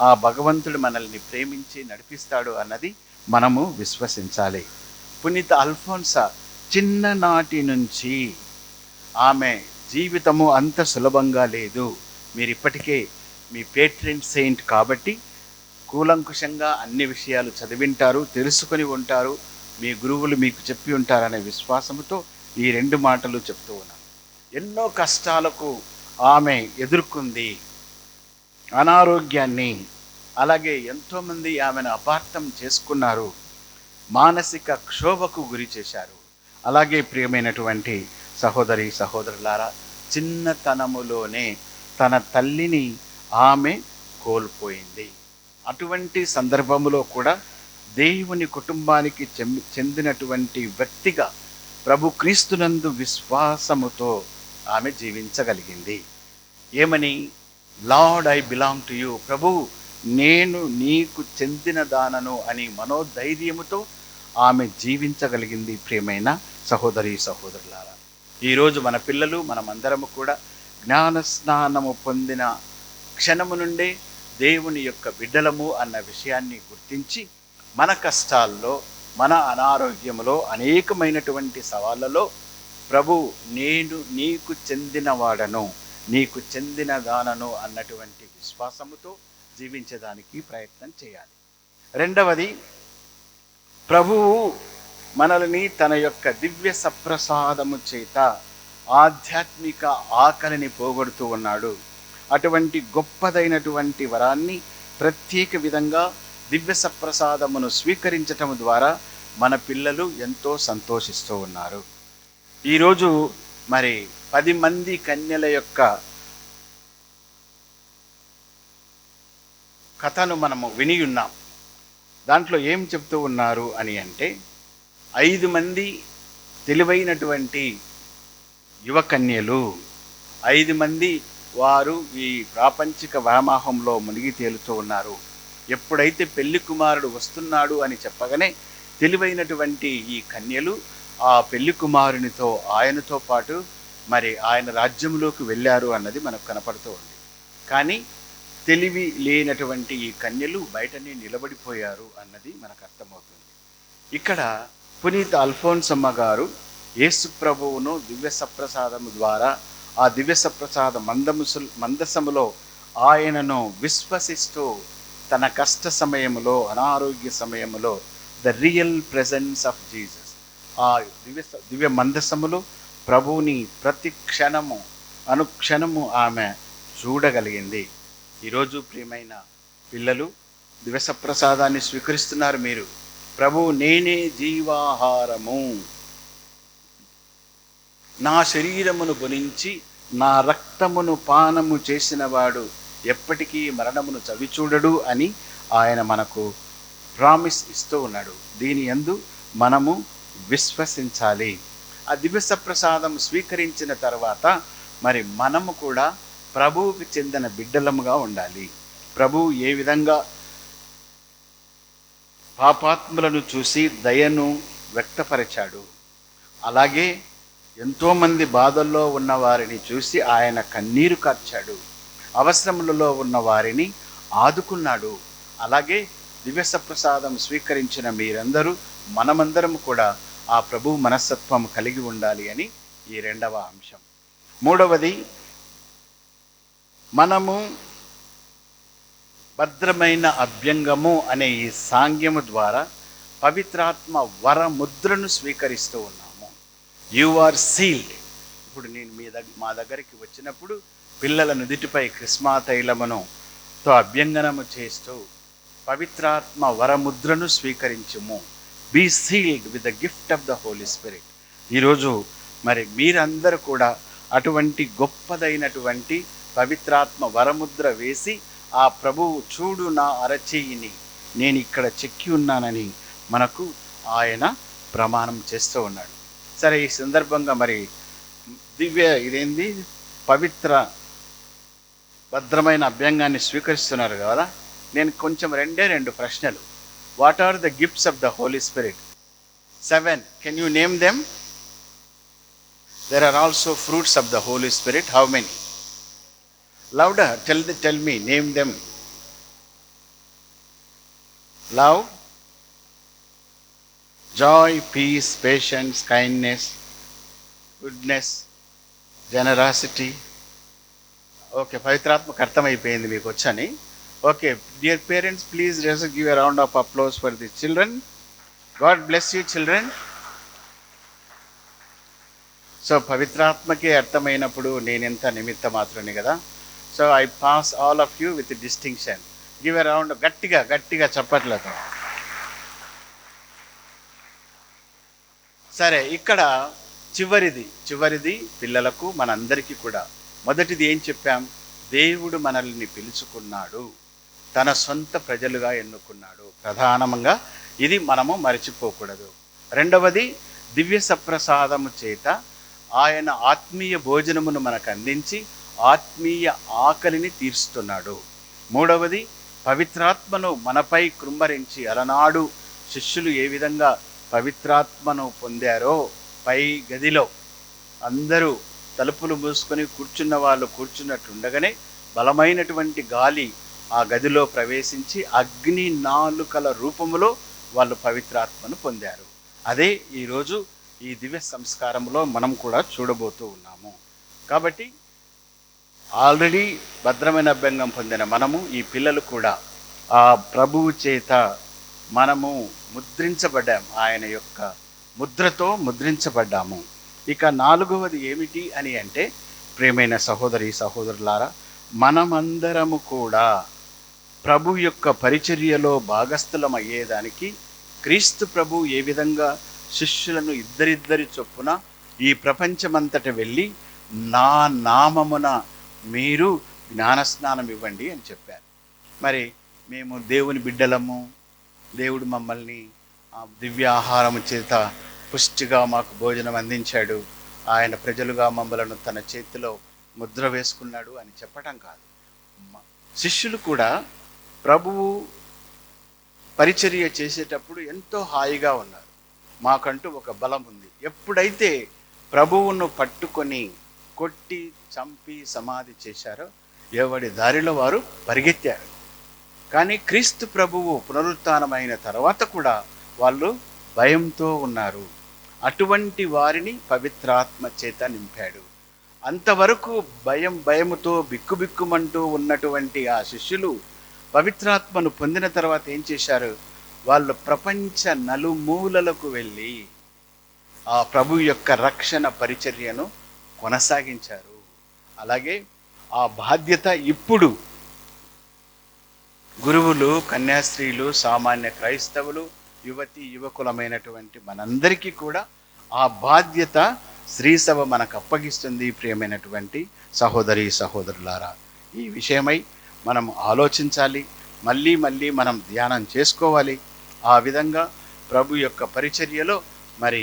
ఆ భగవంతుడు మనల్ని ప్రేమించి నడిపిస్తాడు అన్నది మనము విశ్వసించాలి. పునీత అల్ఫోన్సా చిన్ననాటి నుంచి ఆమె జీవితము అంత సులభంగా లేదు. మీరు ఇప్పటికే మీ పేట్రన్ సెయింట్ కాబట్టి కూలంకుషంగా అన్ని విషయాలు చదివింటారు, తెలుసుకొని ఉంటారు, మీ గురువులు మీకు చెప్పి ఉంటారనే విశ్వాసంతో ఈ 2 మాటలు చెప్తూ ఉన్నాను. ఎన్నో కష్టాలకు ఆమె ఎదుర్కొంది, అనారోగ్యాన్ని, అలాగే ఎంతోమంది ఆమెను అపార్థం చేసుకున్నారు, మానసిక క్షోభకు గురి చేశారు. అలాగే ప్రియమైనటువంటి సహోదరి సహోదరులారా, చిన్నతనములోనే తన తల్లిని ఆమె కోల్పోయింది. అటువంటి సందర్భములో కూడా దేవుని కుటుంబానికి చెందినటువంటి వ్యక్తిగా ప్రభు క్రీస్తునందు విశ్వాసముతో ఆమె జీవించగలిగింది. ఏమని? Lord, I belong to you. ప్రభు, నేను నీకు చెందిన దానను అని మనోధైర్యముతో ఆమె జీవించగలిగింది. ప్రియమైన సహోదరి సహోదరులారా, ఈరోజు మన పిల్లలు, మనమందరము కూడా జ్ఞాన స్నానము పొందిన క్షణము నుండే దేవుని యొక్క బిడ్డలము అన్న విషయాన్ని గుర్తించి, మన కష్టాల్లో, మన అనారోగ్యంలో, అనేకమైనటువంటి సవాళ్ళలో ప్రభు నేను నీకు చెందినవాడను, నీకు చెందిన దానను అన్నటువంటి విశ్వాసముతో జీవించడానికి ప్రయత్నం చేయాలి. రెండవది, ప్రభువు మనల్ని తన యొక్క దివ్య సప్రసాదము చేత ఆధ్యాత్మిక ఆకలిని పోగొడుతూ ఉన్నాడు. అటువంటి గొప్పదైనటువంటి వరాన్ని ప్రత్యేక విధంగా దివ్య సప్రసాదమును స్వీకరించటం ద్వారా మన పిల్లలు ఎంతో సంతోషిస్తూ ఉన్నారు. ఈరోజు మరి 10 మంది కన్యల యొక్క కథను మనము విని ఉన్నాం. దాంట్లో ఏం చెప్తూ ఉన్నారు అని అంటే, 5 మంది తెలివైనటువంటి యువకన్యలు, 5 మంది వారు ఈ ప్రాపంచిక వ్యామోహంలో మునిగి తేలుతూ ఉన్నారు. ఎప్పుడైతే పెళ్లి కుమారుడు వస్తున్నాడు అని చెప్పగానే తెలివైనటువంటి ఈ కన్యలు ఆ పెళ్లి కుమారునితో ఆయనతో పాటు మరి ఆయన రాజ్యంలోకి వెళ్ళారు అన్నది మనకు కనపడుతూ ఉంది. కానీ తెలివి లేనటువంటి ఈ కన్యలు బయటనే నిలబడిపోయారు అన్నది మనకు అర్థమవుతుంది. ఇక్కడ పునీత అల్ఫోన్సమ్మ గారు యేసు ప్రభువును దివ్య సప్రసాదము ద్వారా ఆ దివ్య సప్రసాద మందసములో ఆయనను విశ్వసిస్తూ తన కష్ట సమయములో, అనారోగ్య సమయములో the real presence of Jesus, ఆ దివ్య మందసములో ప్రభువుని ప్రతి క్షణము అనుక్షణము ఆమె చూడగలిగింది. ఈరోజు ప్రియమైన పిల్లలు దివ్య సప్రసాదాన్ని స్వీకరిస్తున్నారు. మీరు ప్రభువు నేనే జీవాహారము, నా శరీరమును గురించి నా రక్తమును పానము చేసినవాడు ఎప్పటికీ మరణమును చవిచూడడు అని ఆయన మనకు ప్రామిస్ ఇస్తూ ఉన్నాడు. దీని యందు మనము విశ్వసించాలి. ఆ దివ్య సప్రసాదం స్వీకరించిన తర్వాత మరి మనము కూడా ప్రభువుకి చెందిన బిడ్డలముగా ఉండాలి. ప్రభువు ఏ విధంగా పాపాత్ములను చూసి దయను వ్యక్తపరిచాడు, అలాగే ఎంతోమంది బాధల్లో ఉన్న వారిని చూసి ఆయన కన్నీరు కార్చాడు, అవసరములలో ఉన్న వారిని ఆదుకున్నాడు. అలాగే దివ్య సప్రసాదం స్వీకరించిన మీరందరూ మనమందరం కూడా ఆ ప్రభు మనస్తత్వం కలిగి ఉండాలి అని ఈ 2వ అంశం. 3వది, మనము భద్రమైన అభ్యంగము అనే ఈ సాంగ్యము ద్వారా పవిత్రాత్మ వరముద్రను స్వీకరిస్తూ ఉన్నాము. You are sealed. ఇప్పుడు నేను మా దగ్గరికి వచ్చినప్పుడు పిల్లల నుదిటిపై కృష్మా తైలముతో అభ్యంగనము చేస్తూ పవిత్రాత్మ వరముద్రను స్వీకరించుము. Be sealed with the gift of the Holy Spirit. ఈరోజు మరి మీరందరూ కూడా అటువంటి గొప్పదైనటువంటి పవిత్రాత్మ వరముద్ర వేసి ఆ ప్రభువు చూడు నా అరచేయిని, నేను ఇక్కడ చెక్కి ఉన్నానని మనకు ఆయన ప్రమాణం చేస్తూ ఉన్నాడు. సరే, ఈ సందర్భంగా మరి పవిత్ర భద్రమైన అభ్యంగాన్ని స్వీకరిస్తున్నారు కదా, నేను కొంచెం 2 ప్రశ్నలు. What are the gifts of the Holy Spirit? 7. Can you name them? There are also fruits of the Holy Spirit. How many? Louder. Tell me. Name them. Love, joy, peace, patience, kindness, goodness, generosity. Okay, పవిత్రాత్మకు అర్థమైపోయింది మీకు వచ్చని. Okay, dear parents, please just give a round of applause for the children. God bless you, children. So పవిత్రాత్మకే అర్థమైనప్పుడు నేనెంత నిమిత్త మాత్రమే కదా. So I pass all of you with distinction. Give a round, గట్టిగా చప్పట్లతో. సరే, ఇక్కడ చివరిది పిల్లలకు మనందరికీ కూడా. మొదటిది ఏం చెప్పాం? దేవుడు మనల్ని పిలుచుకున్నాడు, తన సొంత ప్రజలుగా ఎన్నుకున్నాడు. ప్రధానంగా ఇది మనము మర్చిపోకూడదు. రెండవది, దివ్య సప్రసాదము చేత ఆయన ఆత్మీయ భోజనమును మనకు అందించి ఆత్మీయ ఆకలిని తీరుస్తున్నాడు. మూడవది, పవిత్రాత్మను మనపై కృమ్మరించి అలనాడు శిష్యులు ఏ విధంగా పవిత్రాత్మను పొందారో, పై గదిలో అందరూ తలుపులు మూసుకొని కూర్చున్న వాళ్ళు కూర్చున్నట్టుండగానే బలమైనటువంటి గాలి ఆ గదిలో ప్రవేశించి అగ్ని నాలుకల రూపములో వాళ్ళు పవిత్రాత్మను పొందారు. అదే ఈరోజు ఈ దివ్య సంస్కారంలో మనం కూడా చూడబోతూ ఉన్నాము. కాబట్టి ఆల్రెడీ భద్రమైన అభ్యంగం పొందిన మనము, ఈ పిల్లలు కూడా ఆ ప్రభువు చేత మనము ముద్రించబడ్డాము, ఆయన యొక్క ముద్రతో ముద్రించబడ్డాము. ఇక 4వది ఏమిటి అని అంటే, ప్రియమైన సహోదరి సహోదరులారా, మనమందరము కూడా ప్రభు యొక్క పరిచర్యలో భాగస్థులం అయ్యేదానికి క్రీస్తు ప్రభు ఏ విధంగా శిష్యులను ఇద్దరిద్దరి చొప్పున ఈ ప్రపంచమంతట వెళ్ళి నా నామమున మీరు జ్ఞానస్నానం ఇవ్వండి అని చెప్పారు. మరి మేము దేవుని బిడ్డలము, దేవుడు మమ్మల్ని దివ్య ఆహారము చేత పుష్టిగా మాకు భోజనం అందించాడు, ఆయన ప్రజలుగా మమ్మలను తన చేతిలో ముద్ర వేసుకున్నాడు అని చెప్పటం కాదు. శిష్యులు కూడా ప్రభువు పరిచర్య చేసేటప్పుడు ఎంతో హాయిగా ఉన్నారు. మాకంటూ ఒక బలం ఉంది. ఎప్పుడైతే ప్రభువును పట్టుకొని కొట్టి చంపి సమాధి చేశారో ఎవడి దారిలో వారు పరిగెత్తారు. కానీ క్రీస్తు ప్రభువు పునరుత్థానమైన తర్వాత కూడా వాళ్ళు భయంతో ఉన్నారు. అటువంటి వారిని పవిత్రాత్మ చేత నింపాడు. అంతవరకు భయముతో బిక్కుబిక్కుమంటూ ఉన్నటువంటి ఆ శిష్యులు పవిత్రాత్మను పొందిన తర్వాత ఏం చేశారు? వాళ్ళు ప్రపంచ నలుమూలలకు వెళ్ళి ఆ ప్రభు యొక్క రక్షణ పరిచర్యను కొనసాగించారు. అలాగే ఆ బాధ్యత ఇప్పుడు గురువులు, కన్యాస్త్రీలు, సామాన్య క్రైస్తవులు, యువతి యువకులమైనటువంటి మనందరికీ కూడా ఆ బాధ్యత శ్రీసభ మనకు అప్పగిస్తుంది. ప్రియమైనటువంటి సహోదరి సహోదరులారా, ఈ విషయమై మనం ఆలోచించాలి, మళ్ళీ మళ్ళీ మనం ధ్యానం చేసుకోవాలి. ఆ విధంగా ప్రభు యొక్క పరిచర్యలో మరి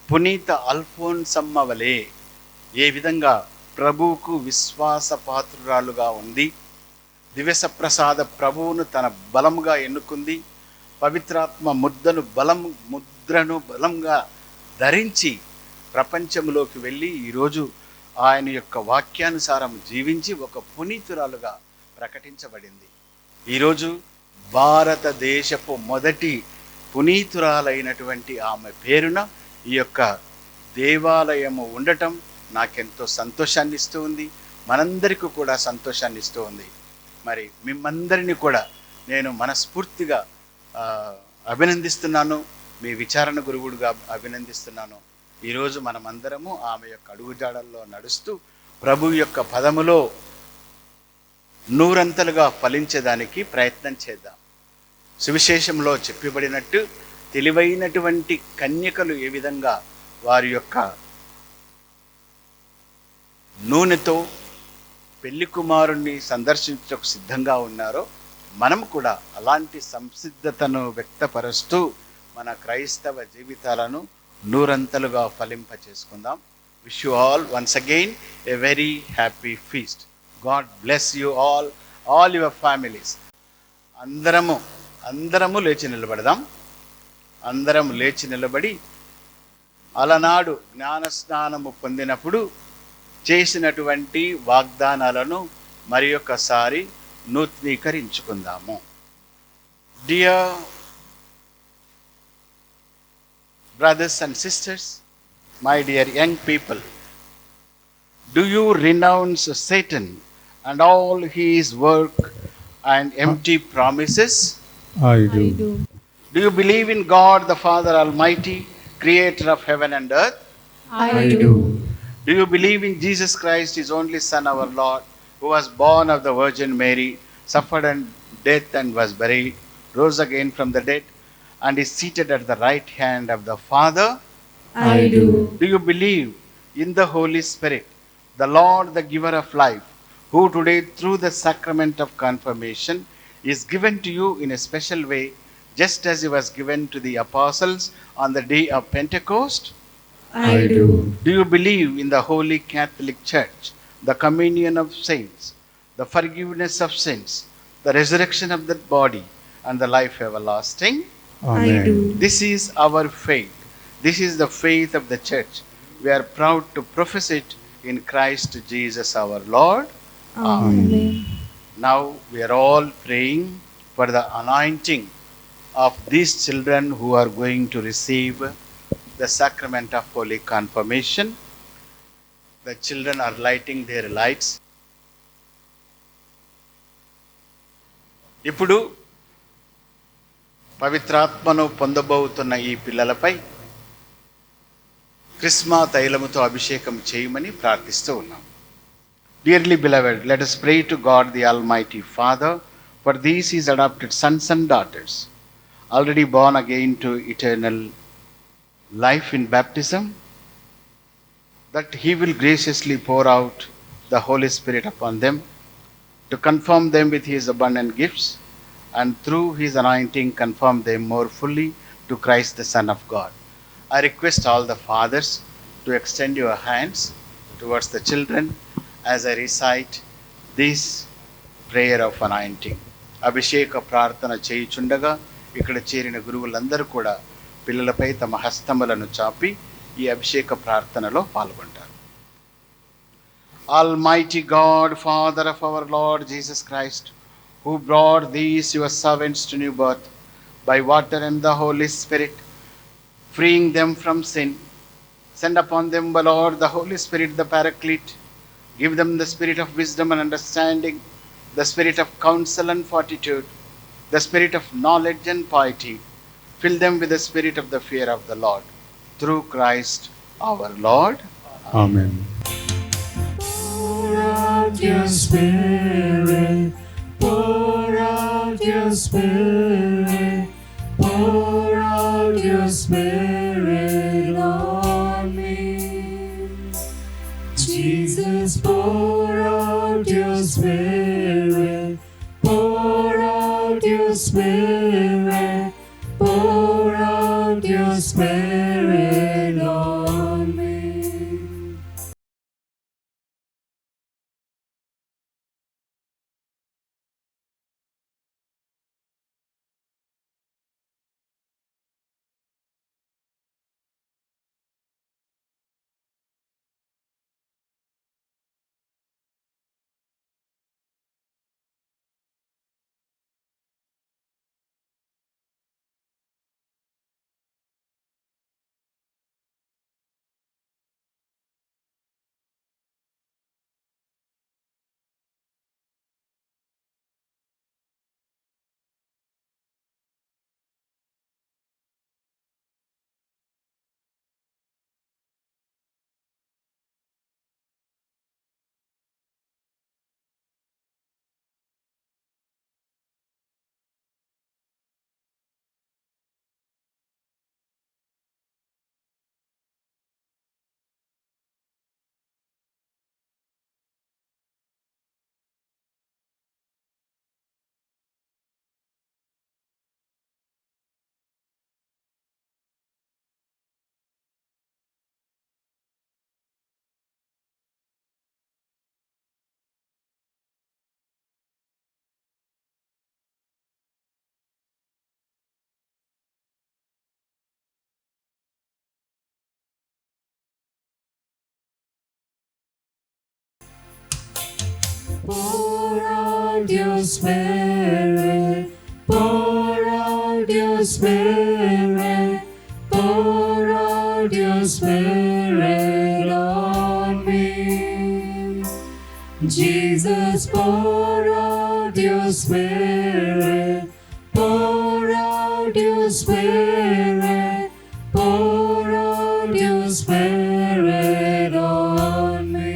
పునీత అల్ఫోన్సమ్మ వలె ఏ విధంగా ప్రభువుకు విశ్వాసపాత్రురాలుగా ఉంది, దివ్య ప్రసాద ప్రభువును తన బలముగా ఎన్నుకుంది, పవిత్రాత్మ ముద్రను బలంగా ధరించి ప్రపంచంలోకి వెళ్ళి ఈరోజు ఆయన యొక్క వాక్యానుసారం జీవించి ఒక పునీతురాలుగా ప్రకటించబడింది. ఈరోజు భారతదేశపు మొదటి పునీతురాలైనటువంటి ఆమె పేరున ఈ యొక్క దేవాలయము ఉండటం నాకెంతో సంతోషాన్ని ఇస్తూ ఉంది, మనందరికీ కూడా సంతోషాన్ని ఇస్తూ ఉంది. మరి మిమ్మందరినీ కూడా నేను మనస్ఫూర్తిగా అభినందిస్తున్నాను, మీ విచారణ గురువుడుగా అభినందిస్తున్నాను. ఈరోజు మనమందరము ఆమె యొక్క అడుగుజాడల్లో నడుస్తూ ప్రభు యొక్క పదములో నూరంతలుగా ఫలించేదానికి ప్రయత్నం చేద్దాం. సువిశేషంలో చెప్పబడినట్టు తెలివైనటువంటి కన్యకలు ఏ విధంగా వారి యొక్క నూనెతో పెళ్లి కుమారుణ్ణి సందర్శించకు సిద్ధంగా ఉన్నారో మనం కూడా అలాంటి సంసిద్ధతను వ్యక్తపరుస్తూ మన క్రైస్తవ జీవితాలను నూరంతలుగా ఫలింపచేసుకుందాం. Wish you all once again a very happy feast. God bless you all your families. అందరము లేచి నిలబడదాం. అందరం లేచి నిలబడి అలనాడు జ్ఞానస్నానము పొందినప్పుడు చేసినటువంటి వాగ్దానాలను మరి ఒకసారి నూతనీకరించుకుందాము. Dear brothers and sisters, my dear young people, do you renounce Satan and all his work and empty promises? I do. Do you believe in God the Father Almighty, creator of heaven and earth? I do. Do you believe in Jesus Christ, his only Son, our Lord, who was born of the Virgin Mary, suffered and death and was buried, rose again from the dead, and is seated at the right hand of the Father? I do. Do you believe in the Holy Spirit, the Lord, the giver of life, who today through the sacrament of confirmation is given to you in a special way, just as he was given to the apostles on the day of Pentecost? I do. Do you believe in the Holy Catholic Church, the communion of saints, the forgiveness of sins, the resurrection of the body, and the life everlasting? I do. This is our faith. This is the faith of the church. We are proud to profess it in Christ Jesus our Lord. Amen. Now we are all praying for the anointing of these children who are going to receive the sacrament of Holy Confirmation. The children are lighting their lights. ఇప్పుడు పవిత్రాత్మను పొందబోతున్న ఈ పిల్లలపై క్రిస్మా తైలముతో అభిషేకం చేయమని ప్రార్థిస్తూ ఉన్నాం. Dearly beloved, let us pray to God the Almighty Father for these His adopted sons and daughters, already born again to eternal life in baptism, that He will graciously pour out the Holy Spirit upon them to confirm them with His abundant gifts, and through His anointing confirm them more fully to Christ the Son of God. I request all the fathers to extend your hands towards the children as I recite this prayer of anointing. అభిషేక ప్రార్థన చేయుచుండగా ఇక్కడ చేరిన గురువులందరూ కూడా పిల్లలపై తమ హస్తములను చాపి ఈ అభిషేక ప్రార్థనలో పాల్గొంటారు. Almighty God, Father of our Lord Jesus Christ, who brought these your servants to new birth by water and the Holy Spirit, freeing them from sin, send upon them, O Lord, the Holy Spirit, the Paraclete. Give them the spirit of wisdom and understanding, the spirit of counsel and fortitude, the spirit of knowledge and piety. Fill them with the spirit of the fear of the Lord. Through Christ our Lord. Amen. Pour out your Spirit, pour out your Spirit, pour out your Spirit on me. Jesus, pour out your Spirit, pour out your Spirit, pour out your Spirit on me. Pour out your Spirit, pour out your Spirit, pour out your Spirit on me. Jesus, pour out your Spirit, pour out your Spirit, pour out your Spirit on me.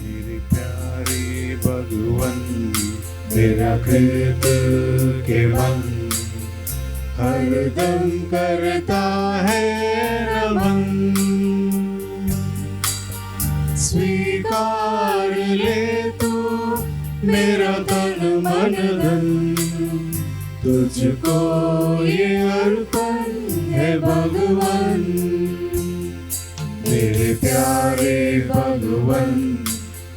मेरे प्यारे भगवन मेरा कृत के मन हरदम करता है नमन. स्वीकार ले तू मेरा तन मन धन, तुझको ये अर्पण है भगवन. मेरे प्यारे भगवन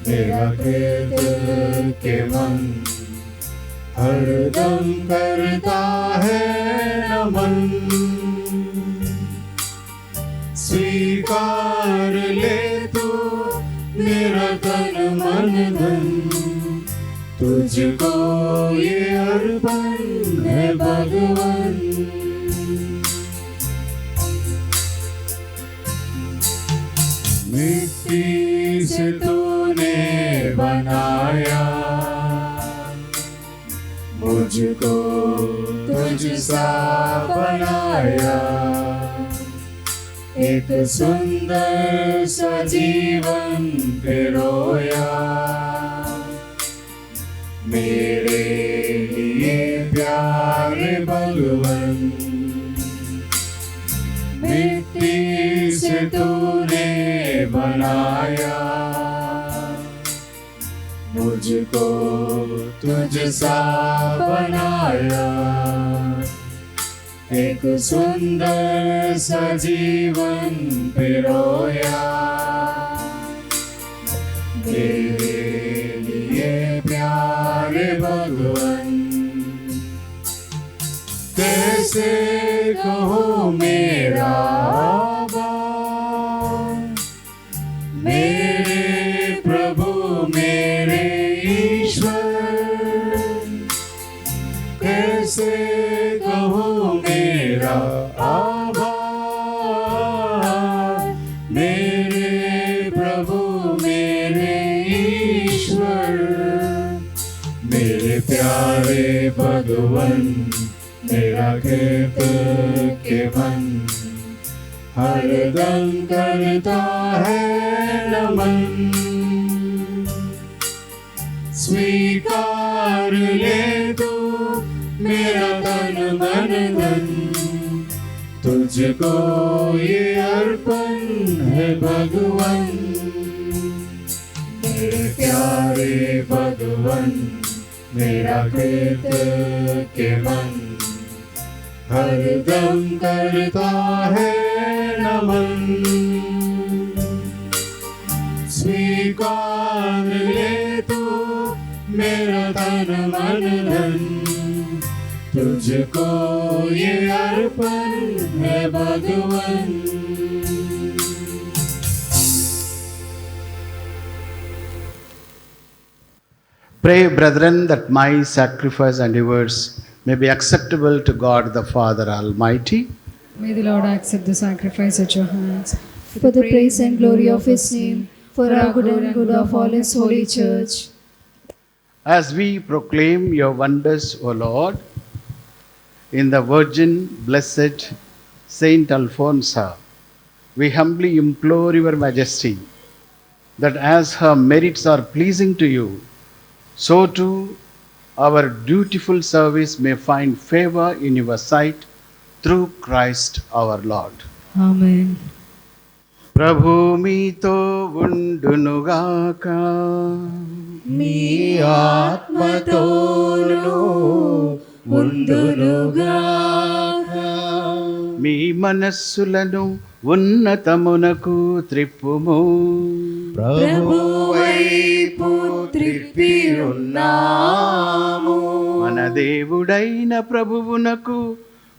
मेरा कृत के मन हरदम करता है नमन. स्वीकार ले तू मेरा तन मन धन, तुझको ये अर्पण है भगवान। मिट्टी से तूने बनाया, मुझको तुझसा बनाया। एक सुंदर सा जीवन पिरोया, मेरे लिए प्यारे भगवान। मिट्टी से तूने बनाया, मुझको तुझसा बनाया। एक सुंदर सा जीवन पिरोया, मेरे लिए प्यारे भगवान। कैसे कहूँ मेरा आबा, मेरे प्रभु मेरे ईश्वर। कैसे कहूँ मेरा आबा, मेरे प्रभु मेरे ईश्वर। मेरे प्यारे भगवान, मेरा कृत के मन हरदम करता है नमन। स्वीकार ले तू मेरा तन मन धन, तुझको ये अर्पण है भगवान। मेरे प्यारे भगवान, मेरा कृत के मन हरदम करता है नमन। स्वीकार ले तू मेरा तन मन धन, तुझको ये अर्पण है भगवान। Pray, brethren, that my sacrifice and yours may be acceptable to God the Father Almighty. May the Lord accept the sacrifice at your hands, for the praise and glory of His name, for our good and good of all His holy church. As we proclaim your wonders, O Lord, in the Virgin Blessed Saint Alphonsa, we humbly implore your Majesty that as her merits are pleasing to you, so too our dutiful service may find favor in your sight through Christ our Lord. Amen. ప్రభు మీతో ఉండునుగాక, మీ ఆత్మతోను ఉండునుగాక। మీ మనస్సులను ఉన్నతమునకు త్రిప్పుము, ప్రభు వైపు త్రిప్పి ఉన్నాము। మన దేవుడైన ప్రభువునకు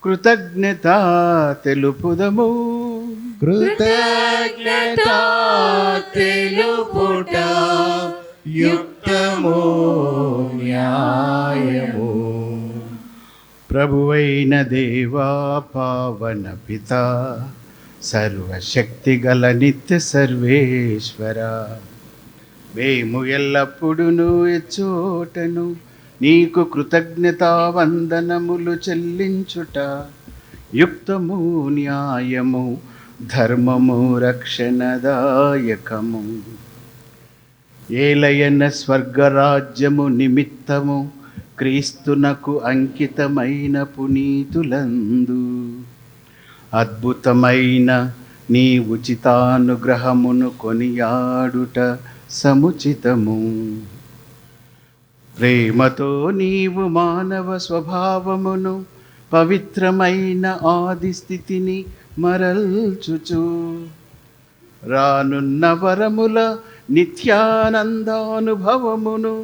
కృతజ్ఞత తెలుపుదము। కృతజ్ఞత తెలుపుట యుక్తము న్యాయము। ప్రభువైన దేవా పావన పిత సర్వశక్తిగల నిత్య సర్వేశ్వర, మేము ఎల్లప్పుడూ ఎచ్చోటను నీకు కృతజ్ఞతా వందనములు చెల్లించుట యుక్తము న్యాయము ధర్మము రక్షణదాయకము। ఏలయన స్వర్గరాజ్యము నిమిత్తము క్రీస్తునకు అంకితమైన పునీతులందు అద్భుతమైన నీ ఉచితానుగ్రహమును కొనియాడుట సముచితము। ప్రేమతో నీవు మానవ స్వభావమును పవిత్రమైన ఆది స్థితిని మరల్చుచు రానున్న వరముల నిత్యానందానుభవమును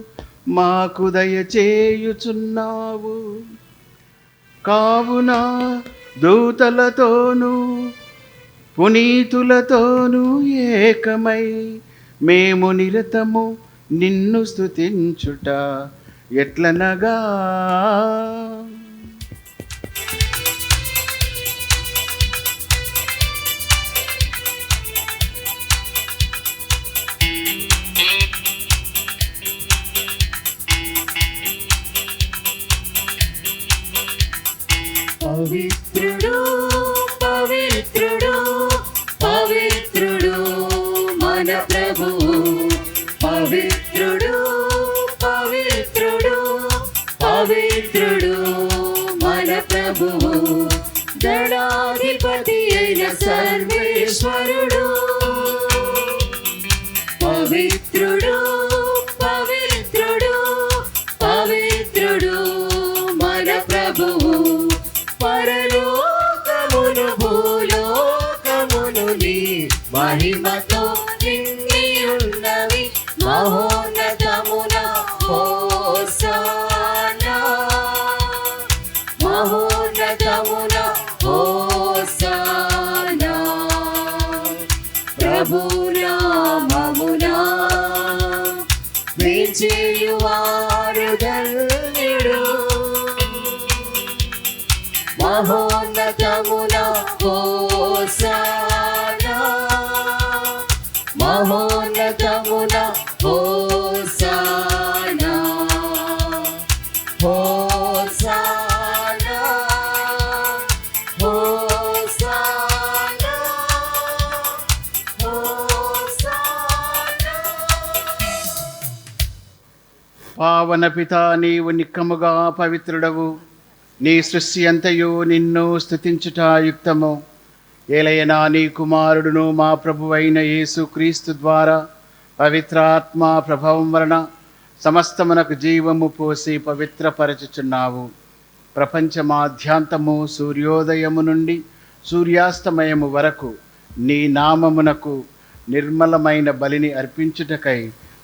మాకు దయచేయుచున్నావు। కావున దూతలతోనూ పునీతులతోనూ ఏకమై మేము నిరతము నిన్ను స్తుతించుట ఎట్లనగా పవిత్రుడు పవిత్రుడు పవిత్రుడు మన ప్రభువు, పవిత్రుడు పవిత్రుడు పవిత్రుడు మన ప్రభువు, గణాధిపతి అయిన సర్వేశ్వరుడు. పవిత్రుడు పవిత్రుడు పవిత్రుడు మన ప్రభువు, పరలోకమును భూలోకమును నీ మహిమతో నిండి ఉన్నవి. మహోన్నతమున హోసానా, మహోన్నతమున హోసానా, ప్రభు నామమున వేంచేయువారు ధన్యుడు. మహోన్నతమున హోసానా, మహోన్నతమున హోసానా, హోసానా, హోసానా, హోసానా. పావన పితా, నీవు నిక్కముగా పవిత్రుడవు. నీ సృష్టి అంతయు నిన్ను స్తుతించుట యుక్తము. ఏలయనా నీ కుమారుడును మా ప్రభువైన యేసు క్రీస్తు ద్వారా పవిత్రాత్మ ప్రభావం వలన సమస్తమునకు జీవము పోసి పవిత్రపరచుచున్నావు. ప్రపంచమాద్యాంతము సూర్యోదయము నుండి సూర్యాస్తమయము వరకు నీ నామమునకు నిర్మలమైన బలిని అర్పించుటకై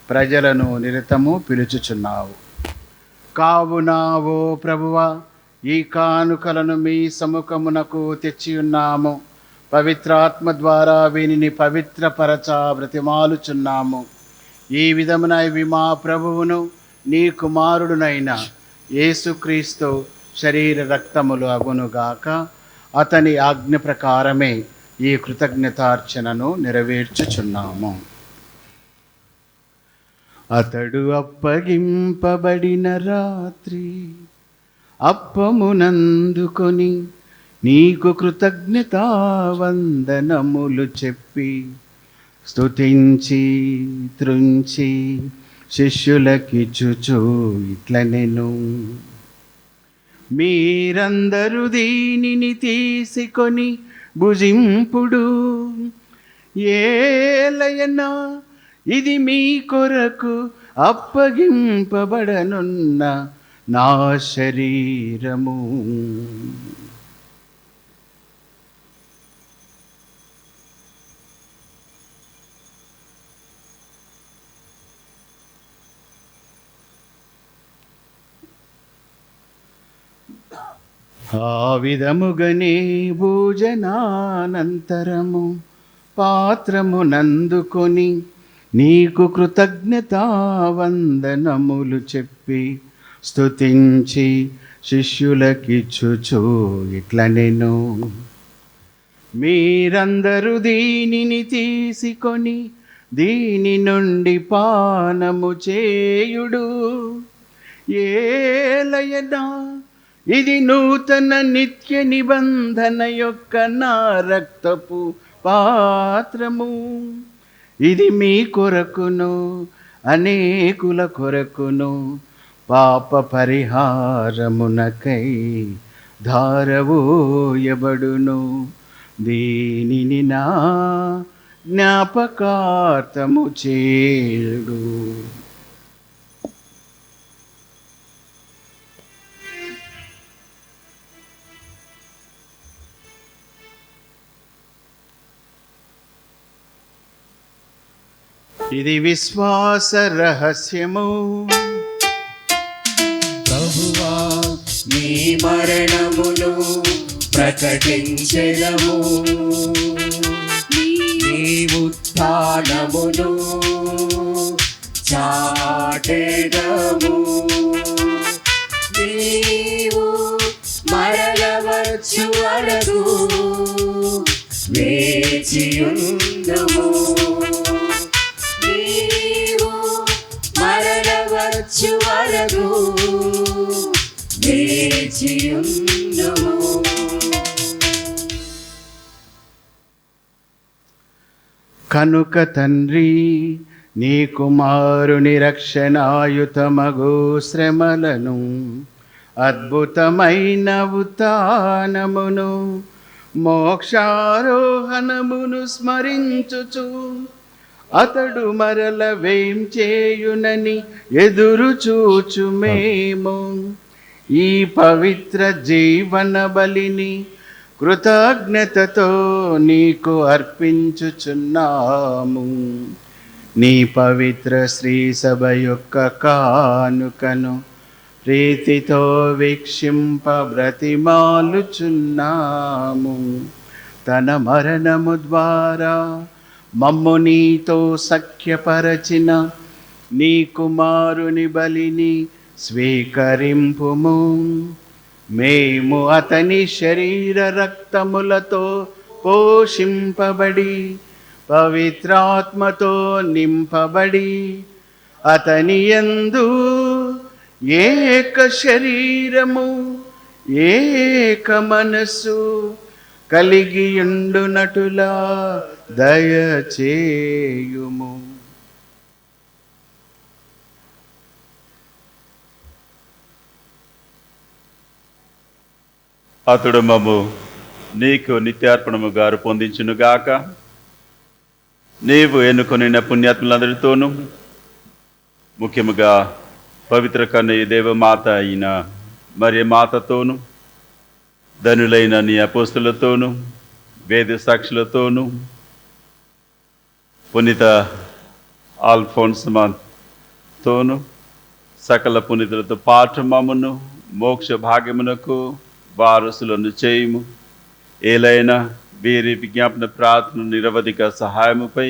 ప్రజలను నిరతము పిలుచుచున్నావు. కావున ఓ ప్రభువా, ఈ కానుకలను మీ సముఖమునకు తెచ్చియున్నాము. పవిత్రాత్మ ద్వారా వీనిని పవిత్రపరచ బ్రతిమాలుచున్నాము. ఈ విధమున ఇవి మా ప్రభువును నీ కుమారుడునైన యేసుక్రీస్తు శరీర రక్తములు అగునుగాక. అతని ఆజ్ఞ ప్రకారమే ఈ కృతజ్ఞతార్చనను నెరవేర్చుచున్నాము. అతడు అప్పగింపబడిన రాత్రి అప్పమునందుకొని నీకు కృతజ్ఞతావందనములు చెప్పి స్తుతించి త్రుంచి శిష్యులకిచ్చుచు ఇట్లనెను: మీరందరూ దీనిని తీసుకొని భుజింపుడు. ఏలయనా ఇది మీ కొరకు అప్పగింపబడనున్న నా శరీరము. ఆ విధముగనే భోజనానంతరము పాత్రమునందుకొని నీకు కృతజ్ఞతావందనములు చెప్పి స్తుతించి శిష్యులకిచ్చుచు ఇట్లనెను: మీరందరూ దీనిని తీసుకొని దీని నుండి పానము చేయుడు. ఏలయనా ఇది నూతన నిత్య నిబంధన యొక్క నా రక్తపు పాత్రము. ఇది మీ కొరకును అనేకుల కొరకును పాప పరిహారమునకై ధారవోయబడును. దీనిని నా జ్ఞాపకార్థము చేయుడు. ఇది విశ్వాస రహస్యము. ప్రభువా, నీ మరణమును ప్రకటించెదము, నీ ఉత్థానమును చాటెదము. వేచియుందుము. కనుక తండ్రి, నీ కుమారుని రక్షణాయుతమగు శ్రమలను, అద్భుతమైన ఉత్థానమును, మోక్షారోహణమును స్మరించుచు అతడు మరల వేం చేయునని ఎదురు చూచు మేము ఈ పవిత్ర జీవన బలిని కృతజ్ఞతతో నీకు అర్పించుచున్నాము. నీ పవిత్ర శ్రీ సభ యొక్క కానుకను ప్రీతితో వీక్షింప బ్రతిమాలుచున్నాము. తన మరణము ద్వారా మమ్ము నీతో సఖ్యపరచిన నీ కుమారుని బలిని స్వీకరింపుము. మేము అతని శరీర రక్తములతో పోషింపబడి పవిత్రాత్మతో నింపబడి అతని యందు ఏక శరీరము ఏక మనస్సు కలిగియుండునటులా దయచేయుము. అతడు మమ్ము నీకు నిత్యార్పణముగా పొందించునుగాక. నీవు ఎన్నుకొనిన పుణ్యాత్ములందరితోనూ, ముఖ్యముగా పవిత్ర కన్య దేవమాత అయిన మరియ మాతతోనూ, ధనులైన నీ అపోస్తులతోనూ, వేద సాక్షులతోనూ, పునీత ఆల్ఫోన్సమాతోనూ, సకల పునీతులతో పాటు మమ్మను మోక్ష భాగ్యమునకు వారసులను చేయుము. ఏలైనా వీరి విజ్ఞాపన ప్రార్థన నిరవధిక సహాయముపై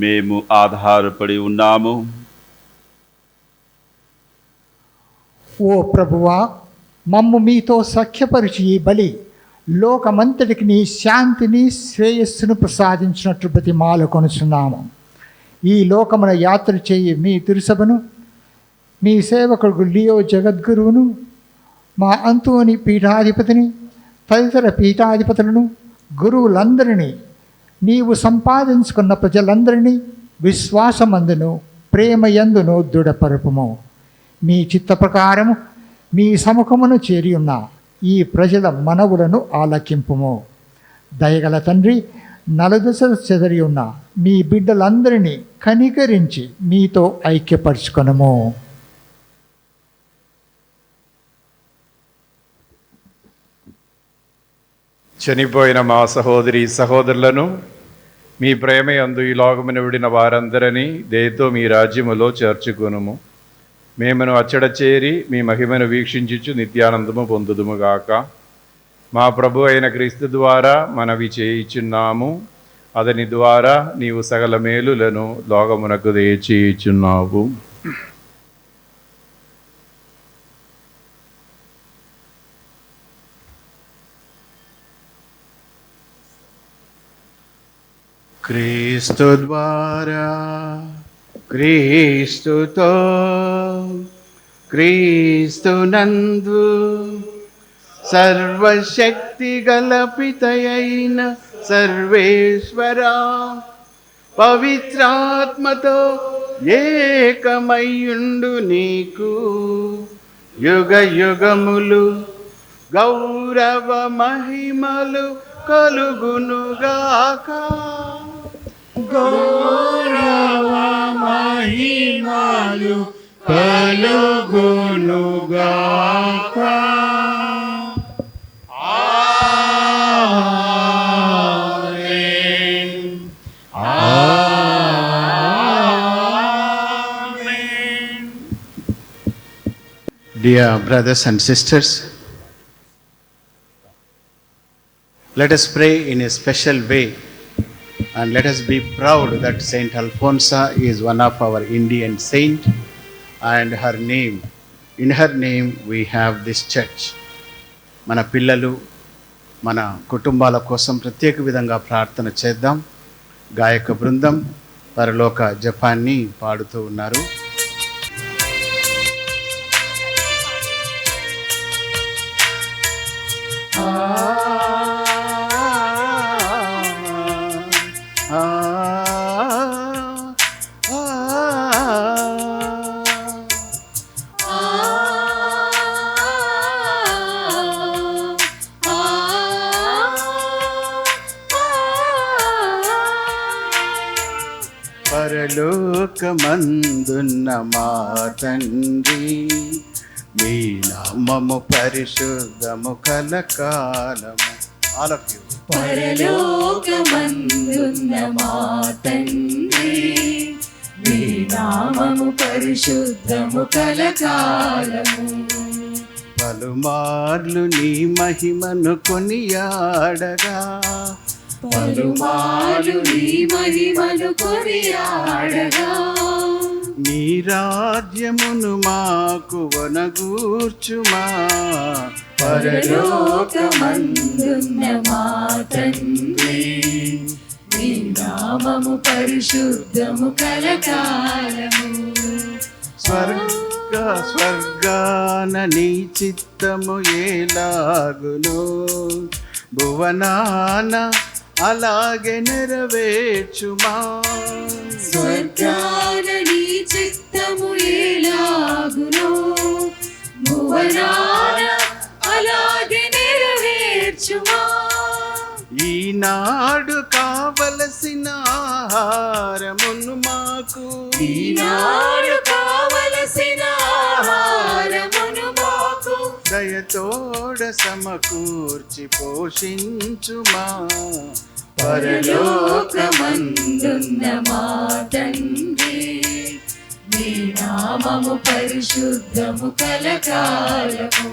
మేము ఆధారపడి ఉన్నాము. ఓ ప్రభువా, మమ్ము మీతో సఖ్యపరిచి ఈ బలి లోకమంతటికి నీ శాంతిని శ్రేయస్సును ప్రసాదించినట్లు బ్రతిమాలు కొనుచున్నాము. ఈ లోకమున యాత్ర చేయి మీ తిరుసభను, మీ సేవకుడు లియో జగద్గురువును, మా అంతోని పీఠాధిపతిని, తదితర పీఠాధిపతులను, గురువులందరినీ, నీవు సంపాదించుకున్న ప్రజలందరినీ విశ్వాసమందును ప్రేమయందును దృఢపరుపుము. మీ చిత్త ప్రకారము మీ సముఖమును చేరి ఉన్న ఈ ప్రజల మనవులను ఆలకింపుము. దయగల తండ్రి, నలుదశ చెదరి ఉన్న మీ బిడ్డలందరినీ కనికరించి మీతో ఐక్యపరచుకొనుము. చనిపోయిన మా సహోదరి సహోదరులను మీ ప్రేమయందు ఈ లోకమున విడిన వారందరినీ దయతో మీ రాజ్యములో చేర్చుకొనుము. మేమును అచ్చడ చేరి మీ మహిమను వీక్షించుచు నిత్యానందము పొందుదుముగాక. మా ప్రభు అయిన క్రీస్తు ద్వారా మనవి చేయుచున్నాము. అతని ద్వారా నీవు సకల మేలులను లోకమునకు దయచేయుచున్నావు. క్రీస్తు ద్వారా, క్రీస్తుతో, క్రీస్తునందు సర్వశక్తి గల పితయైన సర్వేశ్వరా, పవిత్రాత్మతో ఏకమయ్యుండు నీకు యుగ యుగములు గౌరవ మహిమలు కలుగునుగాక. గౌరవ మహిమలు కలుగునుగాక. ఆమేన్. ఆమేన్. Dear brothers and sisters, let us pray in a special way. And let us be proud that Saint Alfonsa is one of our Indian saint, and in her name we have this church. మన పిల్లలు, మన కుటుంబాల కోసం ప్రత్యేక విధంగా ప్రార్థన చేద్దాం. గాయక బృందం పరలోక జపాన్ని పాడుతూ ఉన్నారు. పరలోకమందున్న మా తండ్రి, మీ నామము పరిశుద్ధము కలకాలము. All of you. పరలోకమందున్న మా తండ్రి, మీ నామము పరిశుద్ధము కలకాలము. పలుమార్లు నీ మహిమను కొనియాడగా, పలుమార్లు నీ మహిమను కొనియాడగా, నీ రాజ్యమును మాకు వనగూర్చుమా. పరలోకమందున్న మా తండ్రి, మీ నామము పరిశుద్ధము కలకాలము. స్వర్గాన నీ చిత్తము ఏలాగును, భువనాన అలాగే నెరవేర్చుమా. స్వర్గాన నీ చిత్తము ఏలాగును, భువనాన అలాగే నెరవేర్చుమా. ఈనాడు కావలసిన ఆహారమును మాకు, ఈనాడు కావలసిన ఆహారమును మాకు, దయతోడ సమకూర్చి పోషించుమా. పరలోకమందున్న మా తండ్రి, మీ నామము పరిశుద్ధము కలకాలము.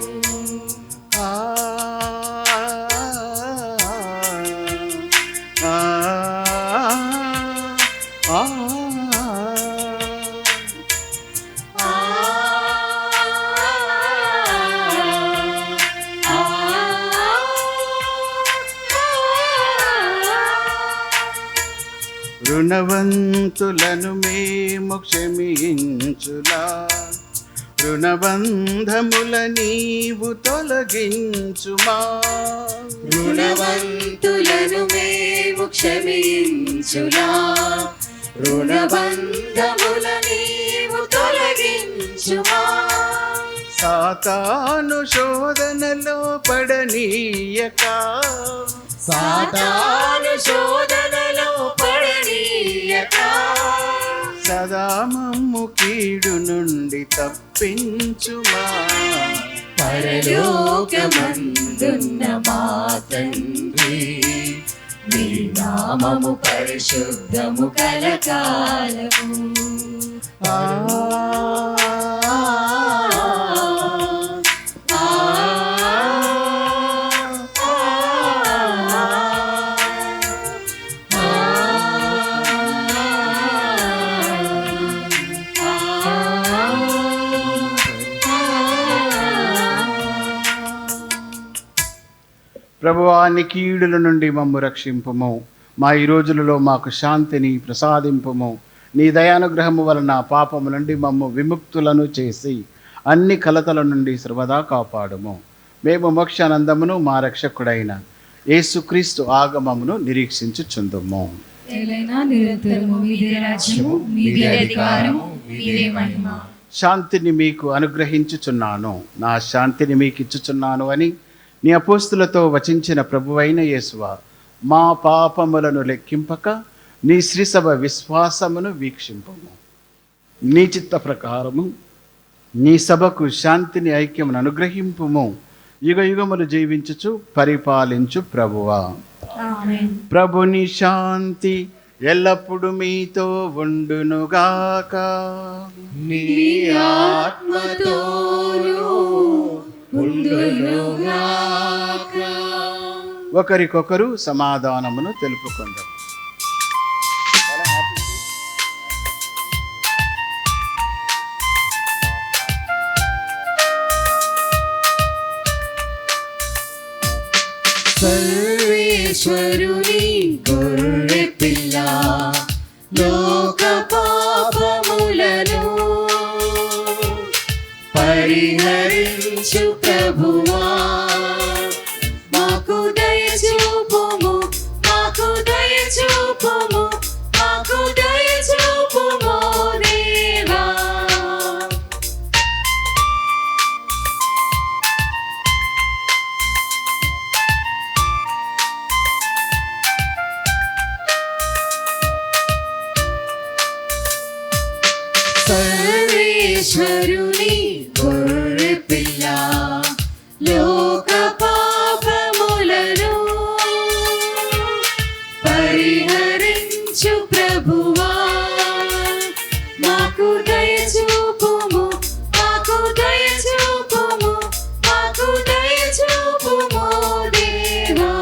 ఆ రుణవంతులను మేము క్షమించులా, రుణబంధముల నీవు తొలగించుమా. రుణవంతులను మేము క్షమించులా, రుణబంధముల నీవు తొలగించుమా. సాతాను శోధనలో పడనీయక, సాతాను శోధనలో పడనీయక, సదా మమ్ము కీడు నుండి తప్పించుమా. పరలోకమందున్న మా తండ్రి, మీ నామము పరిశుద్ధము కలకాలము. ప్రభువా, నీ కీడుల నుండి మమ్ము రక్షింపుము. మా ఈ రోజులలో మాకు శాంతిని ప్రసాదింపుము. నీ దయానుగ్రహము వలన పాపము నుండి మమ్ము విముక్తులను చేసి అన్ని కలతల నుండి సర్వదా కాపాడుము. మేము మోక్షానందమును మా రక్షకుడైన యేసుక్రీస్తు ఆగమమును నిరీక్షించుచుందుము. శాంతిని మీకు అనుగ్రహించుచున్నాను, నా శాంతిని మీకు ఇచ్చుచున్నాను అని నీ అపోస్తులతో వచించిన ప్రభువైన యేసువా, మా పాపములను లెక్కింపక నీ శ్రీసభ విశ్వాసమును వీక్షింపము. నీ చిత్త ప్రకారము నీ సభకు శాంతిని ఐక్యమును అనుగ్రహింపుము. యుగ యుగములు జీవించుచు పరిపాలించు ప్రభువా. ప్రభుని శాంతి ఎల్లప్పుడు మీతో ఉండునుగాక. నీ ఆత్మతోను ఉండునుగాక. ఒకరికొకరు సమాధానమును తెలుపుకుందాం. సర్వేశ్వరుని గొర్రె పిల్ల, లోక పాపములను పరిహరించు ప్రభువా, మాకు దయచూపుము, మాకు దయచూపుము, మాకు దయచూపుము దేవా. సర్వేశ్వరుని గొర్రె పిల్ల లోక పాపములను పరిహరించు ప్రభువా మాకు దయచూపుము మాకు దయచూపుము మాకు దయచూపుము దేవా.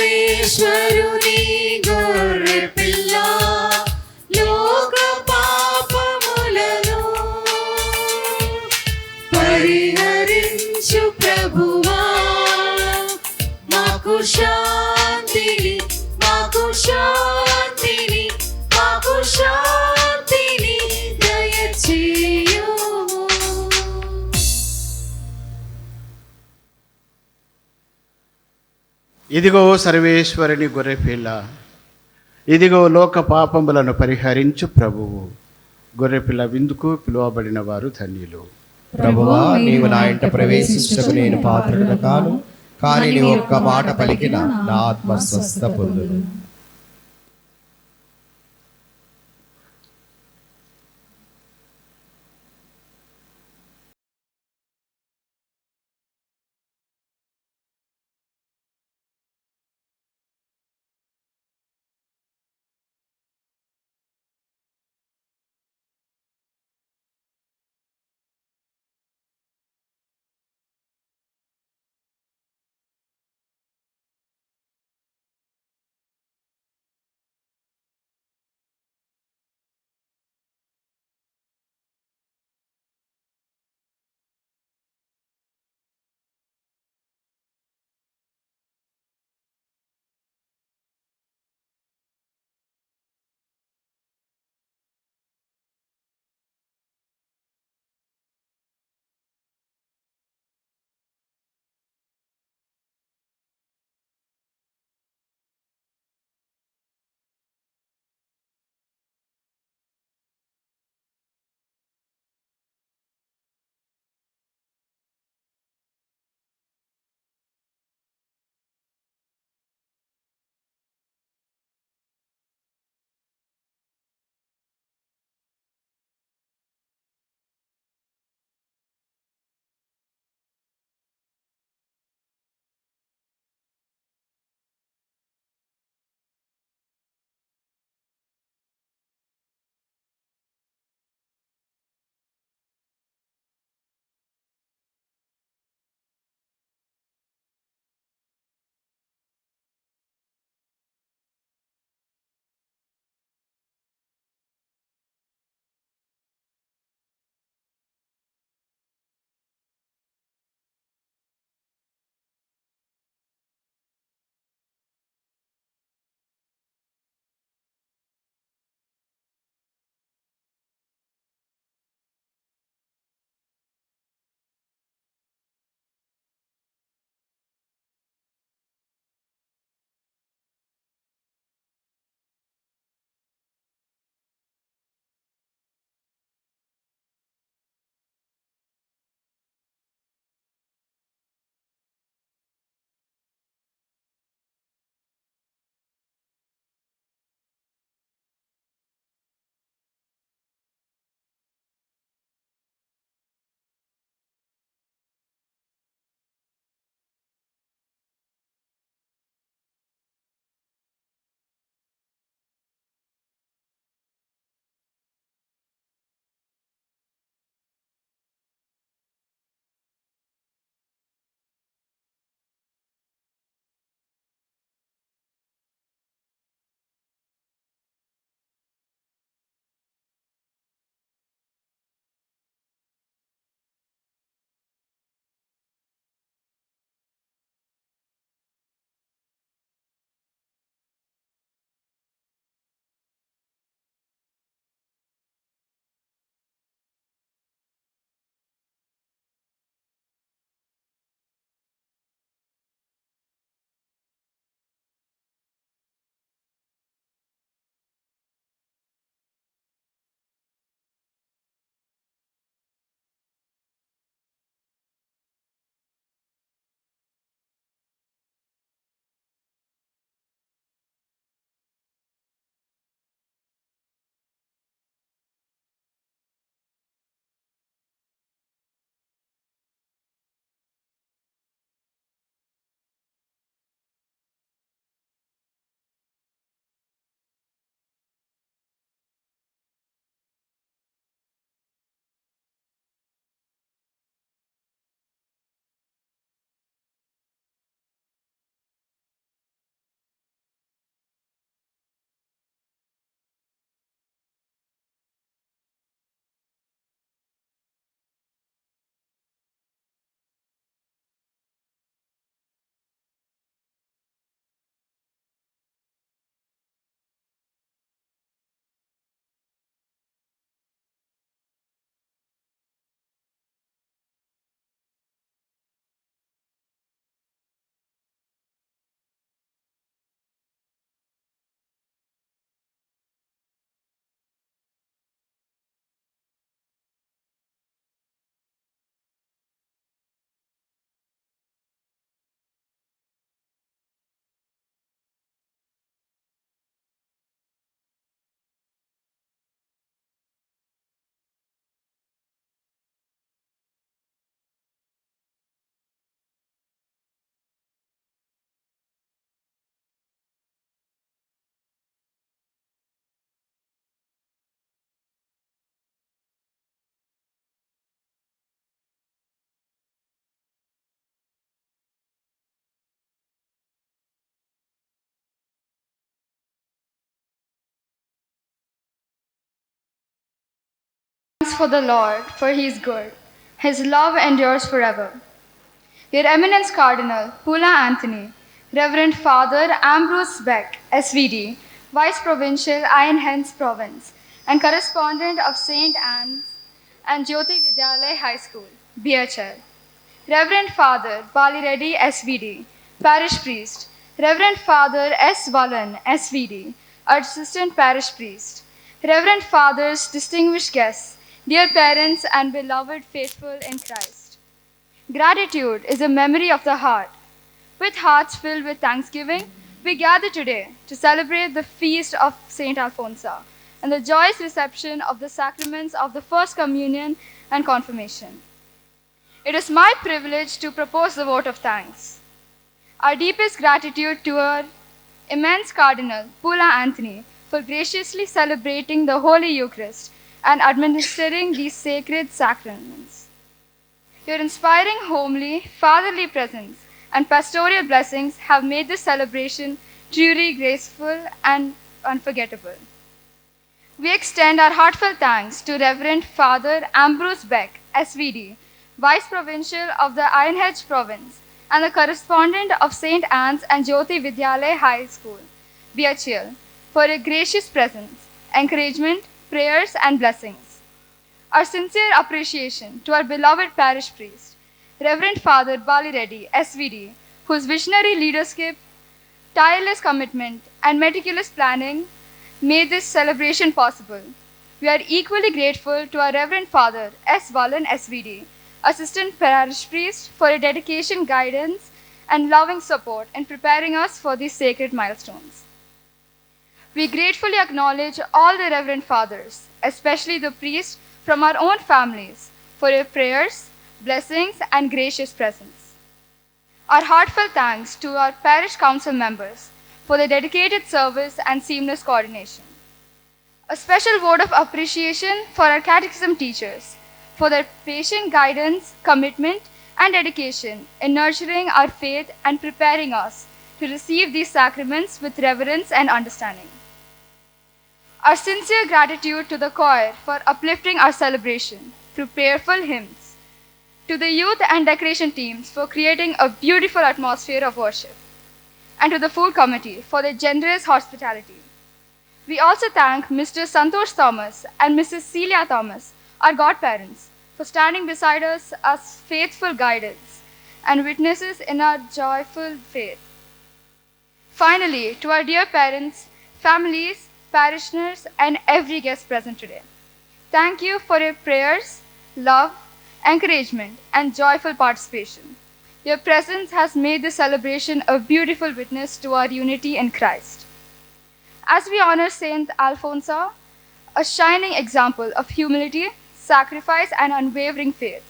సర్వేశ్వరుని గొర్రె పిల్ల లోక పాపములను పరిహరించు ప్రభువా మాకు శాంతిని మాకు శాంతిని మాకు శాంతిని దయచేయుము. ఇదిగో సర్వేశ్వరుని గొర్రెపిల్ల, ఇదిగో లోక పాపములను పరిహరించు ప్రభువు. గొర్రెపిల్ల విందుకు పిలువబడిన వారు ధన్యులు. ప్రభువా, నీవు నా ఇంట ప్రవేశించుటకు నేను పాత్రుడను కాను, కానీ నీ ఒక్క మాట పలికిన నా ఆత్మ స్వస్థ పొందును. Thanks for the Lord, for he is good. His love endures forever. Your Eminence Cardinal Pula Anthony, Reverend Father Ambrose Beck, SVD, Vice Provincial Iron Hens Province, and Correspondent of St. Anne's and Jyoti Vidyalaya High School, BHL. Reverend Father Bali Reddy, SVD, Parish Priest, Reverend Father S. Valan, SVD, Assistant Parish Priest, Reverend Fathers, distinguished guests, dear parents and beloved faithful in Christ. Gratitude is a memory of the heart. With hearts filled with thanksgiving, we gather today to celebrate the feast of Saint Alphonsa and the joyous reception of the sacraments of the First Communion and Confirmation. It is my privilege to propose the vote of thanks. Our deepest gratitude to our immense Cardinal Pula Anthony for graciously celebrating the Holy Eucharist and administering these sacred sacraments. Your inspiring, homely, fatherly presence and pastoral blessings have made this celebration truly graceful and unforgettable. We extend our heartfelt thanks to Reverend Father Ambrose Beck, SVD, Vice Provincial of the Iron Hedge Province and the Correspondent of St. Anne's and Jyoti Vidyalaya High School, BHL, for a gracious presence, encouragement, prayers, and blessings. Our sincere appreciation to our beloved parish priest, Reverend Father Bali Reddy, SVD, whose visionary leadership, tireless commitment, and meticulous planning made this celebration possible. We are equally grateful to our Reverend Father S. Valan, SVD, Assistant Parish Priest, for a dedication, guidance, and loving support in preparing us for these sacred milestones. We gratefully acknowledge all the Reverend Fathers, especially the priests from our own families, for your prayers, blessings, and gracious presence. Our heartfelt thanks to our parish council members for their dedicated service and seamless coordination. A special word of appreciation for our catechism teachers for their patient guidance, commitment, and dedication in nurturing our faith and preparing us to receive these sacraments with reverence and understanding. Our sincere gratitude to the choir for uplifting our celebration through prayerful hymns, to the youth and decoration teams for creating a beautiful atmosphere of worship, and to the food committee for their generous hospitality. We also thank Mr. Santosh Thomas and Mrs. Celia Thomas, our godparents, for standing beside us as faithful guides and witnesses in our joyful faith. Finally, to our dear parents, families, parishioners, and every guest present today, thank you for your prayers, love, encouragement, and joyful participation. Your presence has made this celebration a beautiful witness to our unity in Christ. As we honor Saint Alphonsa, a shining example of humility, sacrifice, and unwavering faith,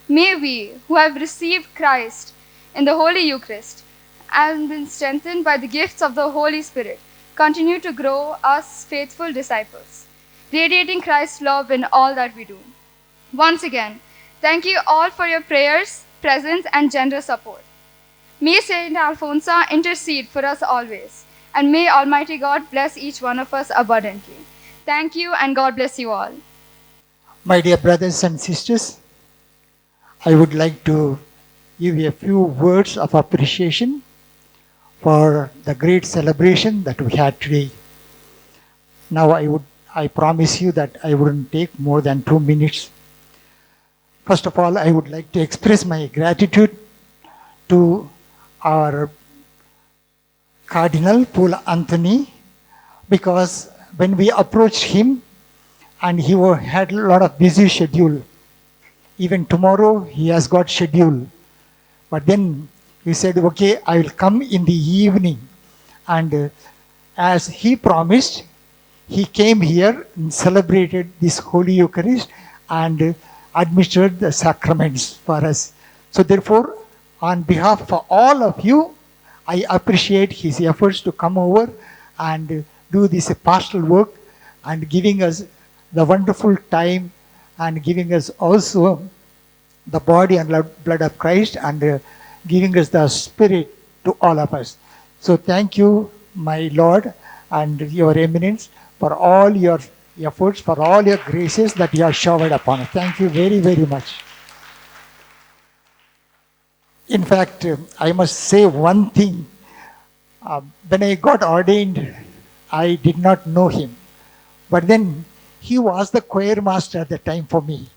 may we, who have received Christ in the Holy Eucharist and been strengthened by the gifts of the Holy Spirit, continue to grow as faithful disciples, radiating Christ's love in all that we do. Once again, thank you all for your prayers, presence, and generous support. May Saint Alphonsa intercede for us always, and may Almighty God bless each one of us abundantly. Thank you, and God bless you all. My dear brothers and sisters, I would like to give you a few words of appreciation for the great celebration that we had today. Now I promise you that I wouldn't take more than 2 minutes. First of all, I would like to express my gratitude to our Cardinal Pula Anthony, because when we approached him, and he had a lot of busy schedule. Even tomorrow he has got schedule. But then he said, okay, I will come in the evening. And as he promised, he came here and celebrated this Holy Eucharist and administered the sacraments for us. So therefore, on behalf of all of you, I appreciate his efforts to come over and do this pastoral work and giving us the wonderful time and giving us also the body and blood of Christ and giving us the Spirit to all of us. So thank you, my Lord and your Eminence, for all your efforts, for all your graces that you have showered upon us. Thank you very, very much. In fact, I must say one thing. When I got ordained, I did not know him. But then he was the choir master at the time for me.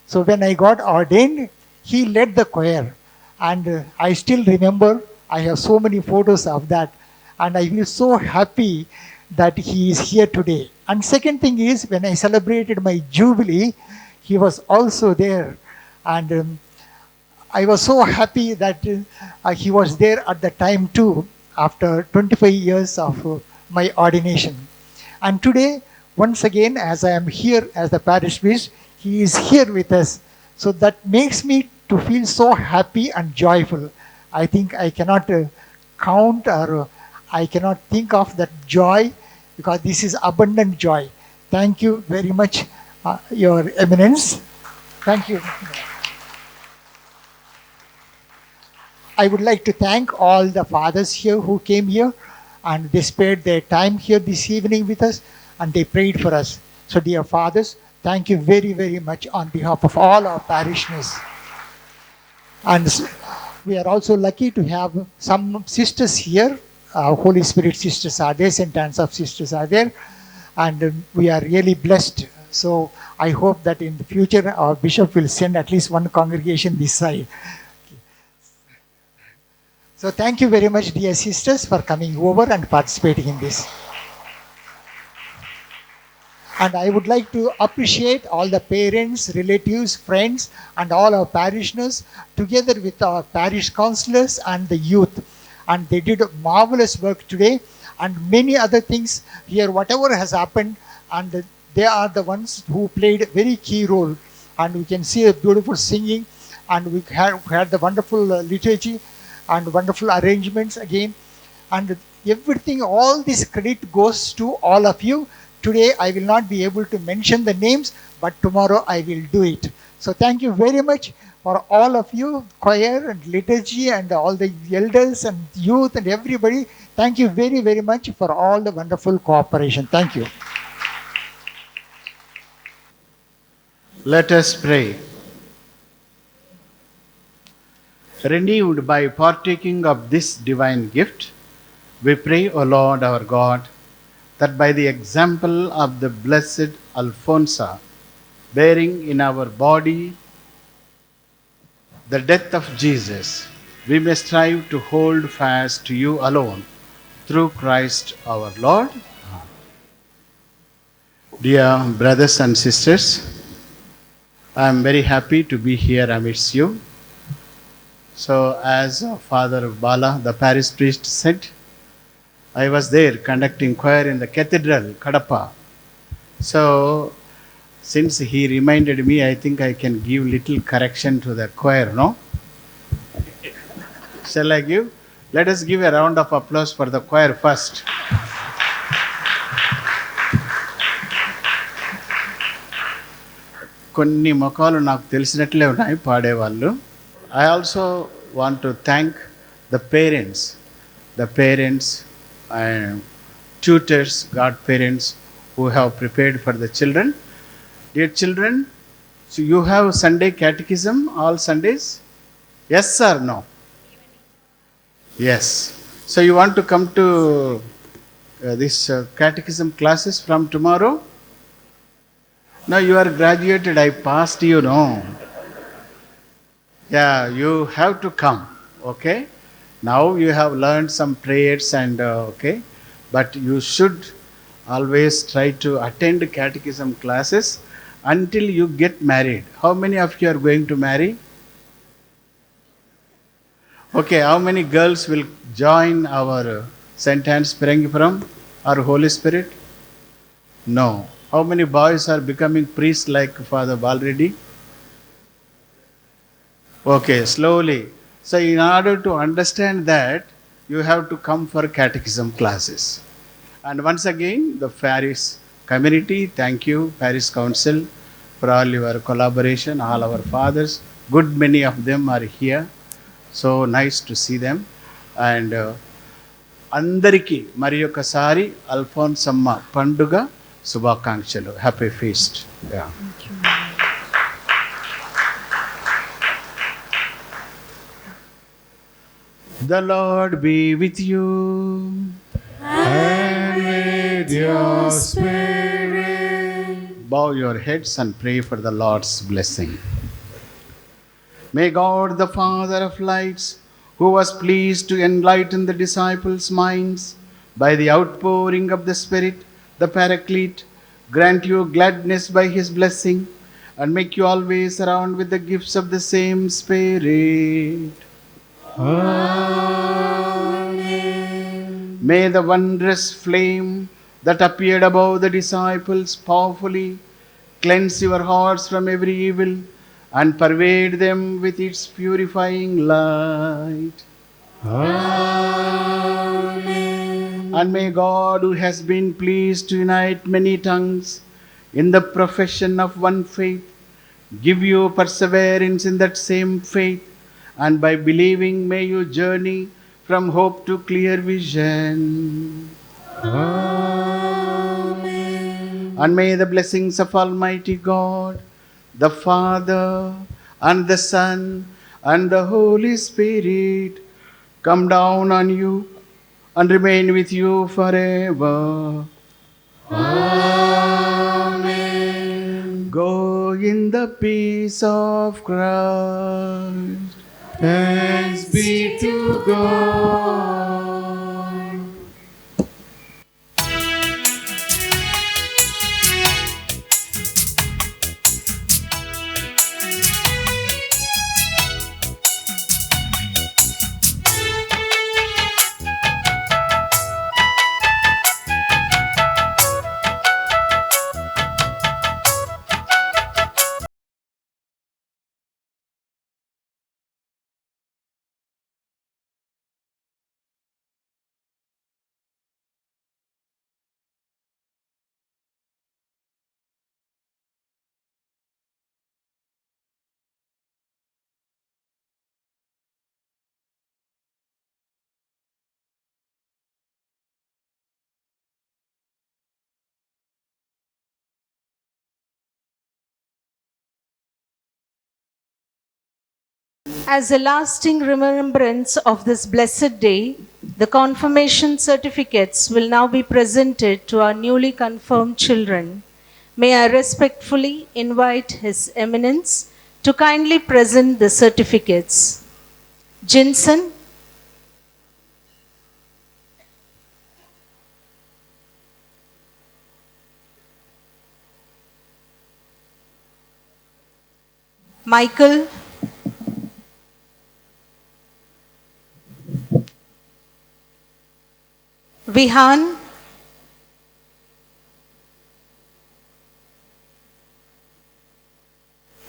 So when I got ordained, he led the choir. And I still remember, I have so many photos of that. And I feel so happy that he is here today. And second thing is, when I celebrated my jubilee, he was also there. And I was so happy that he was there at the time too, after 25 years of my ordination. And today, once again, as I am here as the parish priest, he is here with us. So that makes me to feel so happy and joyful. I think I cannot count, or I cannot think of that joy, because this is abundant joy. Thank you very much, Your Eminence. Thank you. I would like to thank all the fathers here who came here, and they spared their time here this evening with us, and they prayed for us. So dear fathers, thank you very, very much on behalf of all our parishioners. And we are also lucky to have some sisters here. Holy Spirit sisters are there, St. Anne's sisters are there, and we are really blessed. So I hope that in the future our bishop will send at least one congregation this side. So thank you very much, dear sisters, for coming over and participating in this. And I would like to appreciate all the parents, relatives, friends, and all our parishioners, together with our parish councillors and the youth. And they did marvelous work today, and many other things here, whatever has happened, and they are the ones who played a very key role. And we can see a beautiful singing, and we had the wonderful liturgy and wonderful arrangements again. And everything, all this credit goes to all of you. Today I will not be able to mention the names, but tomorrow I will do it. So thank you very much for all of you, choir and liturgy and all the elders and youth and everybody. Thank you very, very much for all the wonderful cooperation. Thank you. Let us pray. Renewed by partaking of this divine gift, we pray, O Lord our God, that by the example of the blessed Alfonsa, bearing in our body the death of Jesus, we may strive to hold fast to you alone, through Christ our Lord. Dear brothers and sisters, I am very happy to be here amidst you. So as Father Bala, the parish priest, said, I was there conducting choir in the cathedral, Kadapa. So since he reminded me, I think I can give little correction to the choir, no? Shall I give? Let us give a round of applause for the choir first. కొన్ని మొఖాలు నాకు తెలిసినట్లే ఉన్నాయి పాడేవాళ్ళు. I also want to thank the parents and tutors, godparents who have prepared for the children. Dear children, so you have Sunday catechism all Sundays? Yes or no? Yes. So you want to come to this catechism classes from tomorrow? No, you are graduated. I passed you, no? Yeah, you have to come, okay? Now you have learned some prayers and okay, but you should always try to attend catechism classes until you get married. How many of you are going to marry? Okay, how many girls will join our St. Anne's Pirangipuram or Holy Spirit? No. How many boys are becoming priests like Father Balreddy? Okay, slowly. So in order to understand that, you have to come for catechism classes. And once again, the parish community, thank you, parish council, for all your collaboration, all our fathers. Good many of them are here. So nice to see them. And అందరికీ మరి ఒకసారి అల్ఫోన్సమ్మ పండుగ శుభాకాంక్షలు. Happy feast. The Lord be with you. And with your spirit. Bow your heads and pray for the Lord's blessing. May God, the Father of lights, who was pleased to enlighten the disciples' minds by the outpouring of the Spirit, the Paraclete, grant you gladness by his blessing and make you always surround with the gifts of the same Spirit. Amen. May the wondrous flame that appeared above the disciples powerfully cleanse your hearts from every evil and pervade them with its purifying light. Amen. And may God, who has been pleased to unite many tongues in the profession of one faith, give you perseverance in that same faith, and by believing may you journey from hope to clear vision. Amen. And may the blessings of Almighty God, the Father, and the Son, and the Holy Spirit come down on you and remain with you forever. Amen. Go in the peace of Christ. Thanks be to God. As a lasting remembrance of this blessed day, the confirmation certificates will now be presented to our newly confirmed children. May I respectfully invite His Eminence to kindly present the certificates. Jinsen, Michael, Vihan,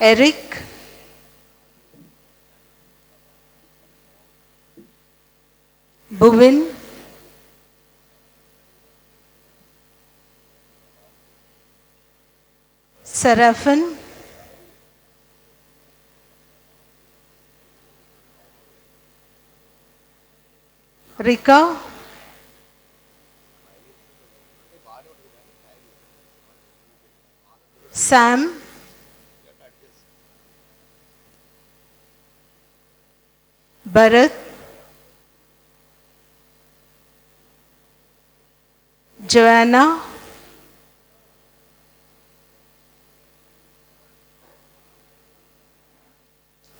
Eric, Bhuvin, Seraphin, Rika, Sam, Bharat, Joanna,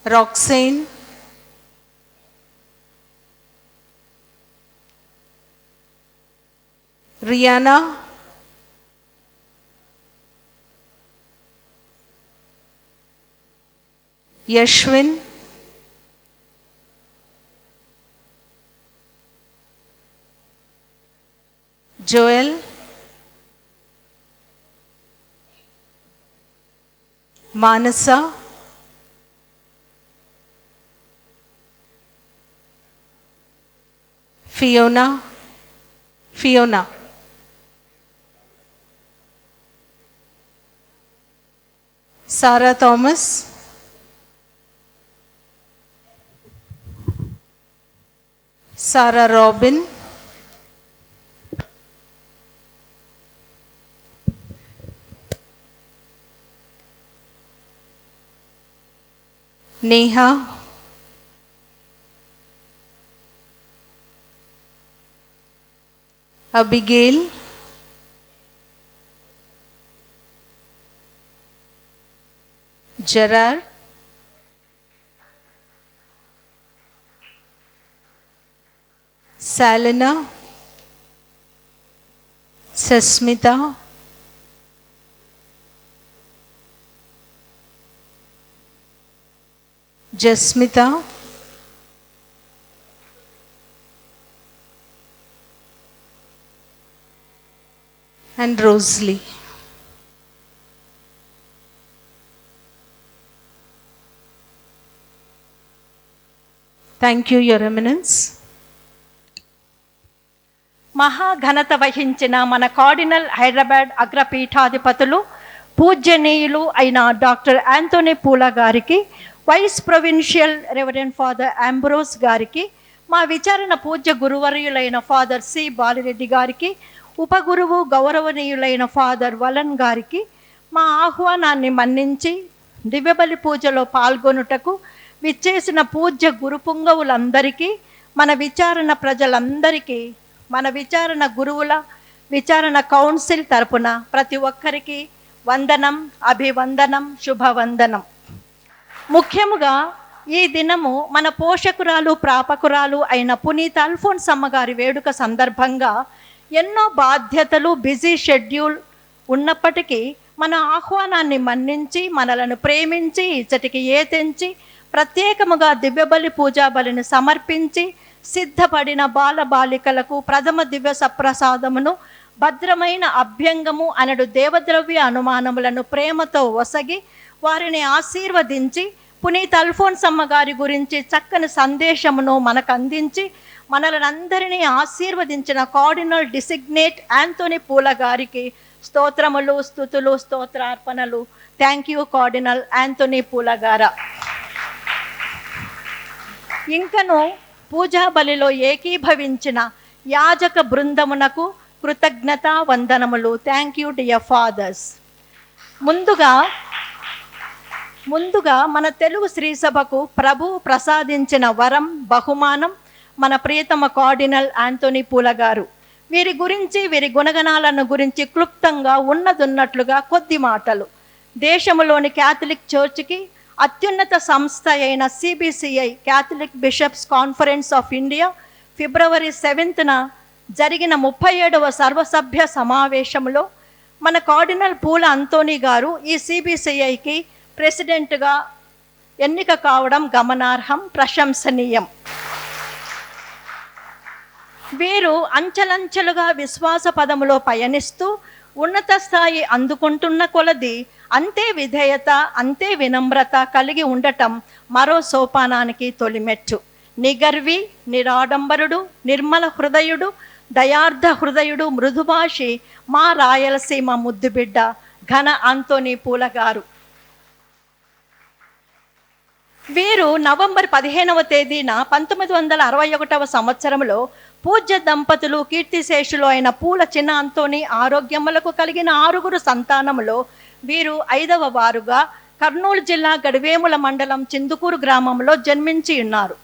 Roxane, Rihanna, Yashwin, Joel, Manasa, Fiona, Sarah Thomas, Sarah Robin, Neha, Abigail, Gerard, Salina, Sasmita, Jasmita, and Rosalie. Thank you, Your Eminence. మహాఘనత వహించిన మన cardinal Hyderabad అగ్రపీఠాధిపతులు పూజ్యనీయులు అయిన doctor Anthony పూలా గారికి, vice provincial reverend father అంబ్రోస్ గారికి, మా విచారణ పూజ్య గురువర్యులైన father C Balireddy గారికి, ఉపగురువు గౌరవనీయులైన ఫాదర్ వలన్ గారికి, మా ఆహ్వానాన్ని మన్నించి దివ్యబలి పూజలో పాల్గొనుటకు విచ్చేసిన పూజ్య గురుపుంగవులందరికీ, మన విచారణ ప్రజలందరికీ, మన విచారణ గురువుల విచారణ కౌన్సిల్ తరపున ప్రతి ఒక్కరికి వందనం, అభివందనం, శుభవందనం. ముఖ్యముగా ఈ దినము మన పోషకురాలు ప్రాపకురాలు అయిన పునీత అల్ఫోన్స్ అమ్మగారి వేడుక సందర్భంగా ఎన్నో బాధ్యతలు, బిజీ షెడ్యూల్ ఉన్నప్పటికీ మన ఆహ్వానాన్ని మన్నించి మనలను ప్రేమించి ఇచ్చటికి తెంచి ప్రత్యేకముగా దివ్యబలి పూజా బలిని సమర్పించి సిద్ధపడిన బాలబాలికలకు ప్రథమ దివ్య సప్రసాదమును, భద్రమైన అభ్యంగము అనడు దేవద్రవ్య అనుమానములను ప్రేమతో ఒసగి వారిని ఆశీర్వదించి పునీత అల్ఫోన్స్ అమ్మగారి గురించి చక్కని సందేశమును మనకు అందించి మనలందరినీ ఆశీర్వదించిన కార్డినల్ డిసిగ్నేట్ యాంథోనీ పూలా గారికి స్తోత్రములు, స్తుతులు, స్తోత్రార్పణలు. Thank you Cardinal Anthony Poola గారా. ఇంకను పూజా బలిలో ఏకీభవించిన యాజక బృందమునకు కృతజ్ఞత వందనములు. Thank you dear fathers. ముందుగా మన తెలుగు శ్రీసభకు ప్రభు ప్రసాదించిన వరం, బహుమానం మన ప్రియతమ కార్డినల్ యాంథోనీ పూలా గారు. వీరి గురించి, వీరి గుణగణాలను గురించి క్లుప్తంగా ఉన్నదున్నట్లుగా కొద్ది మాటలు. దేశంలోని క్యాథలిక్ చర్చ్కి అత్యున్నత సంస్థ అయిన CBCI Catholic Bishops Conference of India ఫిబ్రవరి 7న జరిగిన 37వ సర్వసభ్య సమావేశంలో మన కార్డినల్ పూలా అంతోనీ గారు ఈ CBCIకి ప్రెసిడెంట్గా ఎన్నిక కావడం గమనార్హం, ప్రశంసనీయం. వీరు అంచెలంచెలుగా విశ్వాస పదములో పయనిస్తూ ఉన్నత స్థాయి అందుకుంటున్న కొలది అంతే విధేయత, అంతే వినమ్రత కలిగి ఉండటం మరో సోపానానికి తొలిమెట్టు. నిగర్వి, నిరాడంబరుడు, నిర్మల హృదయుడు, దయార్థ హృదయుడు, మృదుభాషి మా రాయలసీమ ముద్దుబిడ్డ ఘన యాంథోనీ పూలా గారు. వీరు నవంబర్ 15వ తేదీన 1961వ సంవత్సరంలో పూజ్య దంపతులు కీర్తిశేషులు అయిన పూల చిన్న అంతోనీ ఆరోగ్యములకు కలిగిన 6 సంతానములో వీరు 5వ వారుగా కర్నూలు జిల్లా గడివేముల మండలం చిందుకూరు గ్రామంలో జన్మించి ఉన్నారు.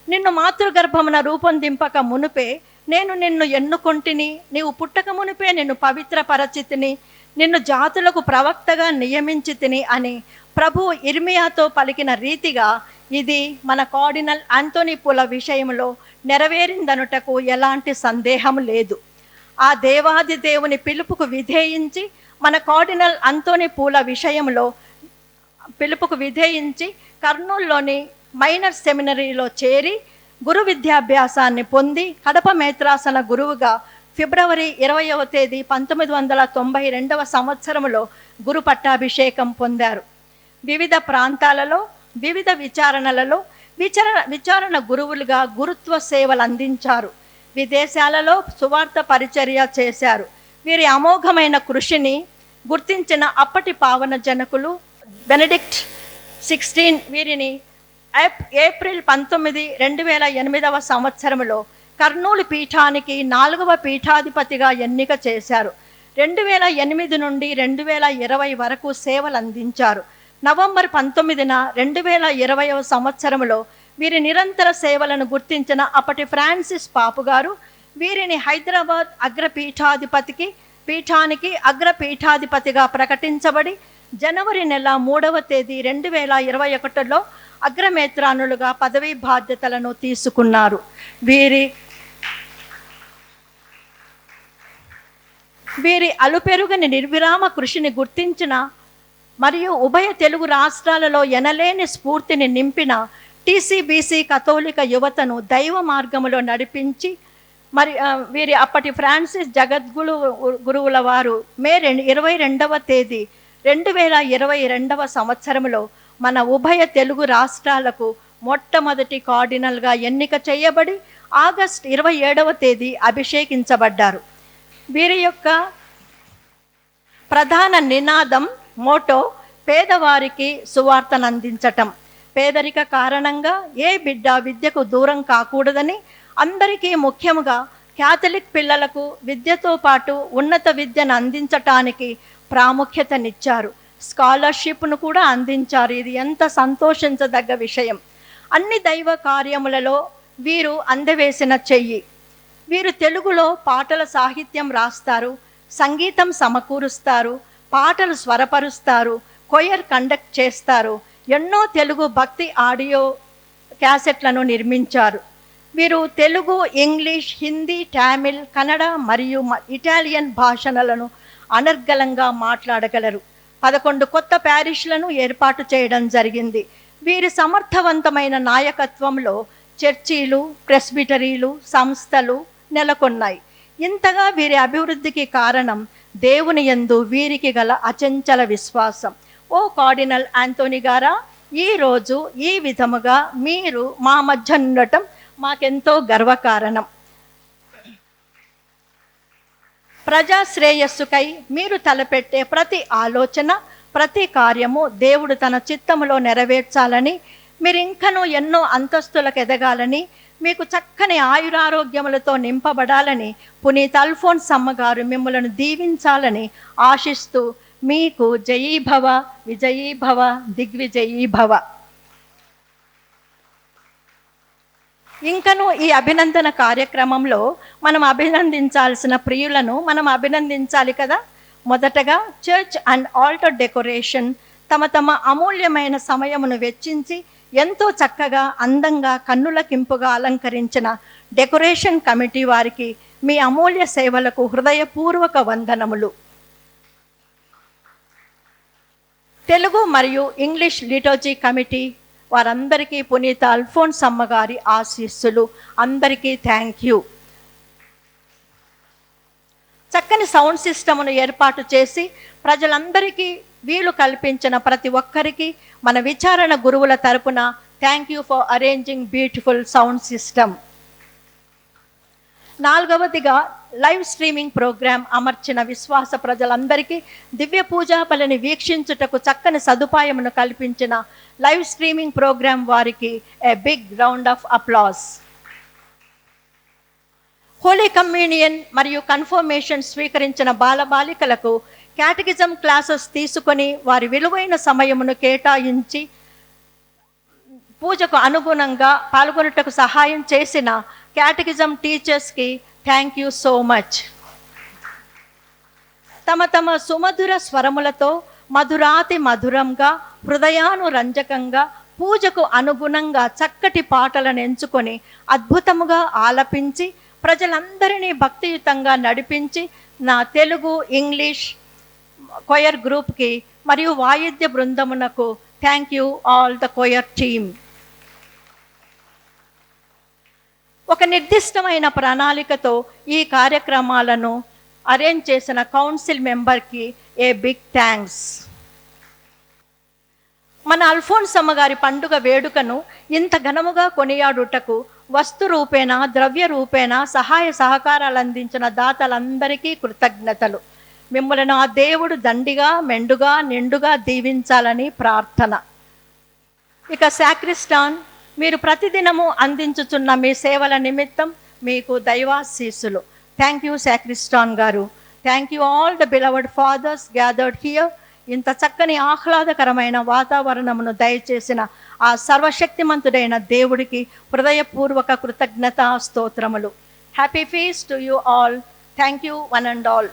నిన్ను మాతృగర్భమున రూపొందింపక మునుపే నేను నిన్ను ఎన్నుకొంటిని, నీవు పుట్టక మునుపే నిన్ను పవిత్రపరచితిని, నిన్ను జాతులకు ప్రవక్తగా నియమించితిని అని ప్రభు ఇర్మియాతో పలికిన రీతిగా ఇది మన కార్డినల్ యాంథోనీ పూలా విషయంలో నెరవేరిందనుటకు ఎలాంటి సందేహం లేదు. ఆ దేవాది దేవుని పిలుపుకు విధేయించి మన కార్డినల్ యాంథోనీ పూలా విషయంలో పిలుపుకు విధేయించి కర్నూలులోని మైనర్ సెమినరీలో చేరి గురు విద్యాభ్యాసాన్ని పొంది కడప మేత్రాసన గురువుగా ఫిబ్రవరి 20వ తేదీ 1992వ సంవత్సరంలో గురు పట్టాభిషేకం పొందారు. వివిధ ప్రాంతాలలో వివిధ విచారణలలో విచారణ గురువులుగా గురుత్వ సేవలు అందించారు. విదేశాలలో సువార్త పరిచర్య చేశారు. వీరి అమోఘమైన కృషిని గుర్తించిన అప్పటి పావన జనకులు బెనడిక్ట్ 16 వీరిని ఏప్రిల్ 19, 2008వ సంవత్సరంలో కర్నూలు పీఠానికి 4వ పీఠాధిపతిగా ఎన్నిక చేశారు. 2008 నుండి 2020 వరకు సేవలు అందించారు. నవంబర్ 19న 2020వ సంవత్సరంలో వీరి నిరంతర సేవలను గుర్తించిన అప్పటి ఫ్రాన్సిస్ పాపు గారు వీరిని హైదరాబాద్ పీఠానికి అగ్రపీఠాధిపతిగా ప్రకటించబడి జనవరి నెల 3వ తేదీ 2021లో అగ్రమేత్రానులుగా పదవీ బాధ్యతలను తీసుకున్నారు. వీరి అలుపెరుగని నిర్విరామ కృషిని గుర్తించిన మరియు ఉభయ తెలుగు రాష్ట్రాలలో ఎనలేని స్ఫూర్తిని నింపిన టీసీబీసీ కథోలిక యువతను దైవ మార్గములో నడిపించి వీరి అప్పటి ఫ్రాన్సిస్ గురువుల వారు మే 22వ తేదీ 2022వ సంవత్సరంలో మన ఉభయ తెలుగు రాష్ట్రాలకు మొట్టమొదటి కార్డినల్గా ఎన్నిక చేయబడి ఆగస్టు 27వ తేదీ అభిషేకించబడ్డారు. వీరి యొక్క ప్రధాన నినాదం మోటో పేదవారికి సువార్తను అందించటం. పేదరిక కారణంగా ఏ బిడ్డ విద్యకు దూరం కాకూడదని, అందరికీ ముఖ్యముగా క్యాథలిక్ పిల్లలకు విద్యతో పాటు ఉన్నత విద్యను అందించటానికి ప్రాముఖ్యతనిచ్చారు. స్కాలర్షిప్ను కూడా అందించారు. ఇది ఎంత సంతోషించదగ్గ విషయం. అన్ని దైవ కార్యములలో వీరు అందవేసిన చెయ్యి. వీరు తెలుగులో పాటల సాహిత్యం రాస్తారు, సంగీతం సమకూరుస్తారు, పాటలు స్వరపరుస్తారు, కొయర్ కండక్ట్ చేస్తారు. ఎన్నో తెలుగు భక్తి ఆడియో క్యాసెట్లను నిర్మించారు. వీరు తెలుగు, ఇంగ్లీష్, హిందీ, తమిళ్, కన్నడ మరియు ఇటాలియన్ భాషలను అనర్గళంగా మాట్లాడగలరు. 11 కొత్త ప్యారిష్లను ఏర్పాటు చేయడం జరిగింది. వీరి సమర్థవంతమైన నాయకత్వంలో చర్చీలు, ప్రెస్బిటరీలు, సంస్థలు నెలకొన్నాయి. ఇంతగా వీరి అభివృద్ధికి కారణం దేవుని యందు వీరికి గల అచంచల విశ్వాసం. ఓ కార్డినల్ యాంటోనీ గారా, ఈరోజు ఈ విధముగా మీరు మా మధ్య ఉండటం మాకెంతో గర్వకారణం. ప్రజా శ్రేయస్సుకై మీరు తలపెట్టే ప్రతి ఆలోచన, ప్రతి కార్యము దేవుడు తన చిత్తములో నెరవేర్చాలని, మీరు ఇంకనూ ఎన్నో అంతస్తులకు ఎదగాలని, మీకు చక్కని ఆయురారోగ్యములతో నింపబడాలని పునీత అల్ఫోన్స్ అమ్మగారు మిమ్మలను దీవించాలని ఆశిస్తూ మీకు జయీభవ, విజయీభవ, దిగ్విజయీభవ. ఇంకను ఈ అభినందన కార్యక్రమంలో మనం అభినందించాల్సిన ప్రియులను మనం అభినందించాలి కదా. మొదటగా చర్చ్ అండ్ ఆల్టర్ డెకరేషన్ తమ అమూల్యమైన సమయమును వెచ్చించి ఎంతో చక్కగా, అందంగా, కన్నులకింపుగా అలంకరించిన డెకరేషన్ కమిటీ వారికి మీ అమూల్య సేవలకు హృదయపూర్వక వందనములు. తెలుగు మరియు ఇంగ్లీష్ లిటర్జీ కమిటీ వారందరికీ పునీత అల్ఫోన్స్ అమ్మగారి ఆశీస్సులు. అందరికీ థ్యాంక్ యూ. చక్కని సౌండ్ సిస్టమ్ను ఏర్పాటు చేసి ప్రజలందరికీ వీలు కల్పించిన ప్రతి ఒక్కరికి మన విచారణ గురువుల తరపున thank you for arranging beautiful sound system. 4వదిగా లైవ్ స్ట్రీమింగ్ ప్రోగ్రాం అమర్చిన విశ్వాస ప్రజలందరికీ దివ్య పూజా బలిని వీక్షించుటకు చక్కని సదుపాయమును కల్పించిన లైవ్ స్ట్రీమింగ్ ప్రోగ్రాం వారికి a big round of applause. Holy Communion మరియు కన్ఫర్మేషన్ స్వీకరించిన బాలబాలికలకు క్యాటగిజం క్లాసెస్ తీసుకొని వారి విలువైన సమయమును కేటాయించి పూజకు అనుగుణంగా పాల్గొనుటకు సహాయం చేసిన క్యాటగిజం టీచర్స్కి థ్యాంక్ యూ సో మచ్. తమ సుమధుర స్వరములతో మధురాతి మధురంగా, హృదయానురంజకంగా, పూజకు అనుగుణంగా చక్కటి పాటలను ఎంచుకొని అద్భుతముగా ఆలపించి ప్రజలందరినీ భక్తియుతంగా నడిపించి నా తెలుగు, ఇంగ్లీష్ కొయర్ గ్రూప్కి మరియు వాయిద్య బృందమునకు thank you all the choir team. ఒక నిర్దిష్టమైన ప్రణాళికతో ఈ కార్యక్రమాలను అరేంజ్ చేసిన కౌన్సిల్ మెంబర్కి ఏ బిగ్ థ్యాంక్స్. మన అల్ఫోన్స్ అమ్మగారి పండుగ వేడుకను ఇంత ఘనముగా కొనియాడుటకు వస్తు రూపేణ, ద్రవ్య రూపేణ సహాయ సహకారాలు అందించిన దాతలందరికీ కృతజ్ఞతలు. మిమ్మల్ని ఆ దేవుడు దండిగా, మెండుగా, నిండుగా దీవించాలని ప్రార్థన. ఇక సాక్రిస్టాన్, మీరు ప్రతిదినము అందించుచున్న మీ సేవల నిమిత్తం మీకు దైవాశీస్సులు. థ్యాంక్ యూ సాక్రిస్టాన్ గారు. Thank you all the beloved fathers gathered here ఇంత చక్కని ఆహ్లాదకరమైన వాతావరణమును దయచేసిన ఆ సర్వశక్తిమంతుడైన దేవుడికి హృదయపూర్వక కృతజ్ఞతా స్తోత్రములు. Happy feast to you all. Thank you one and all.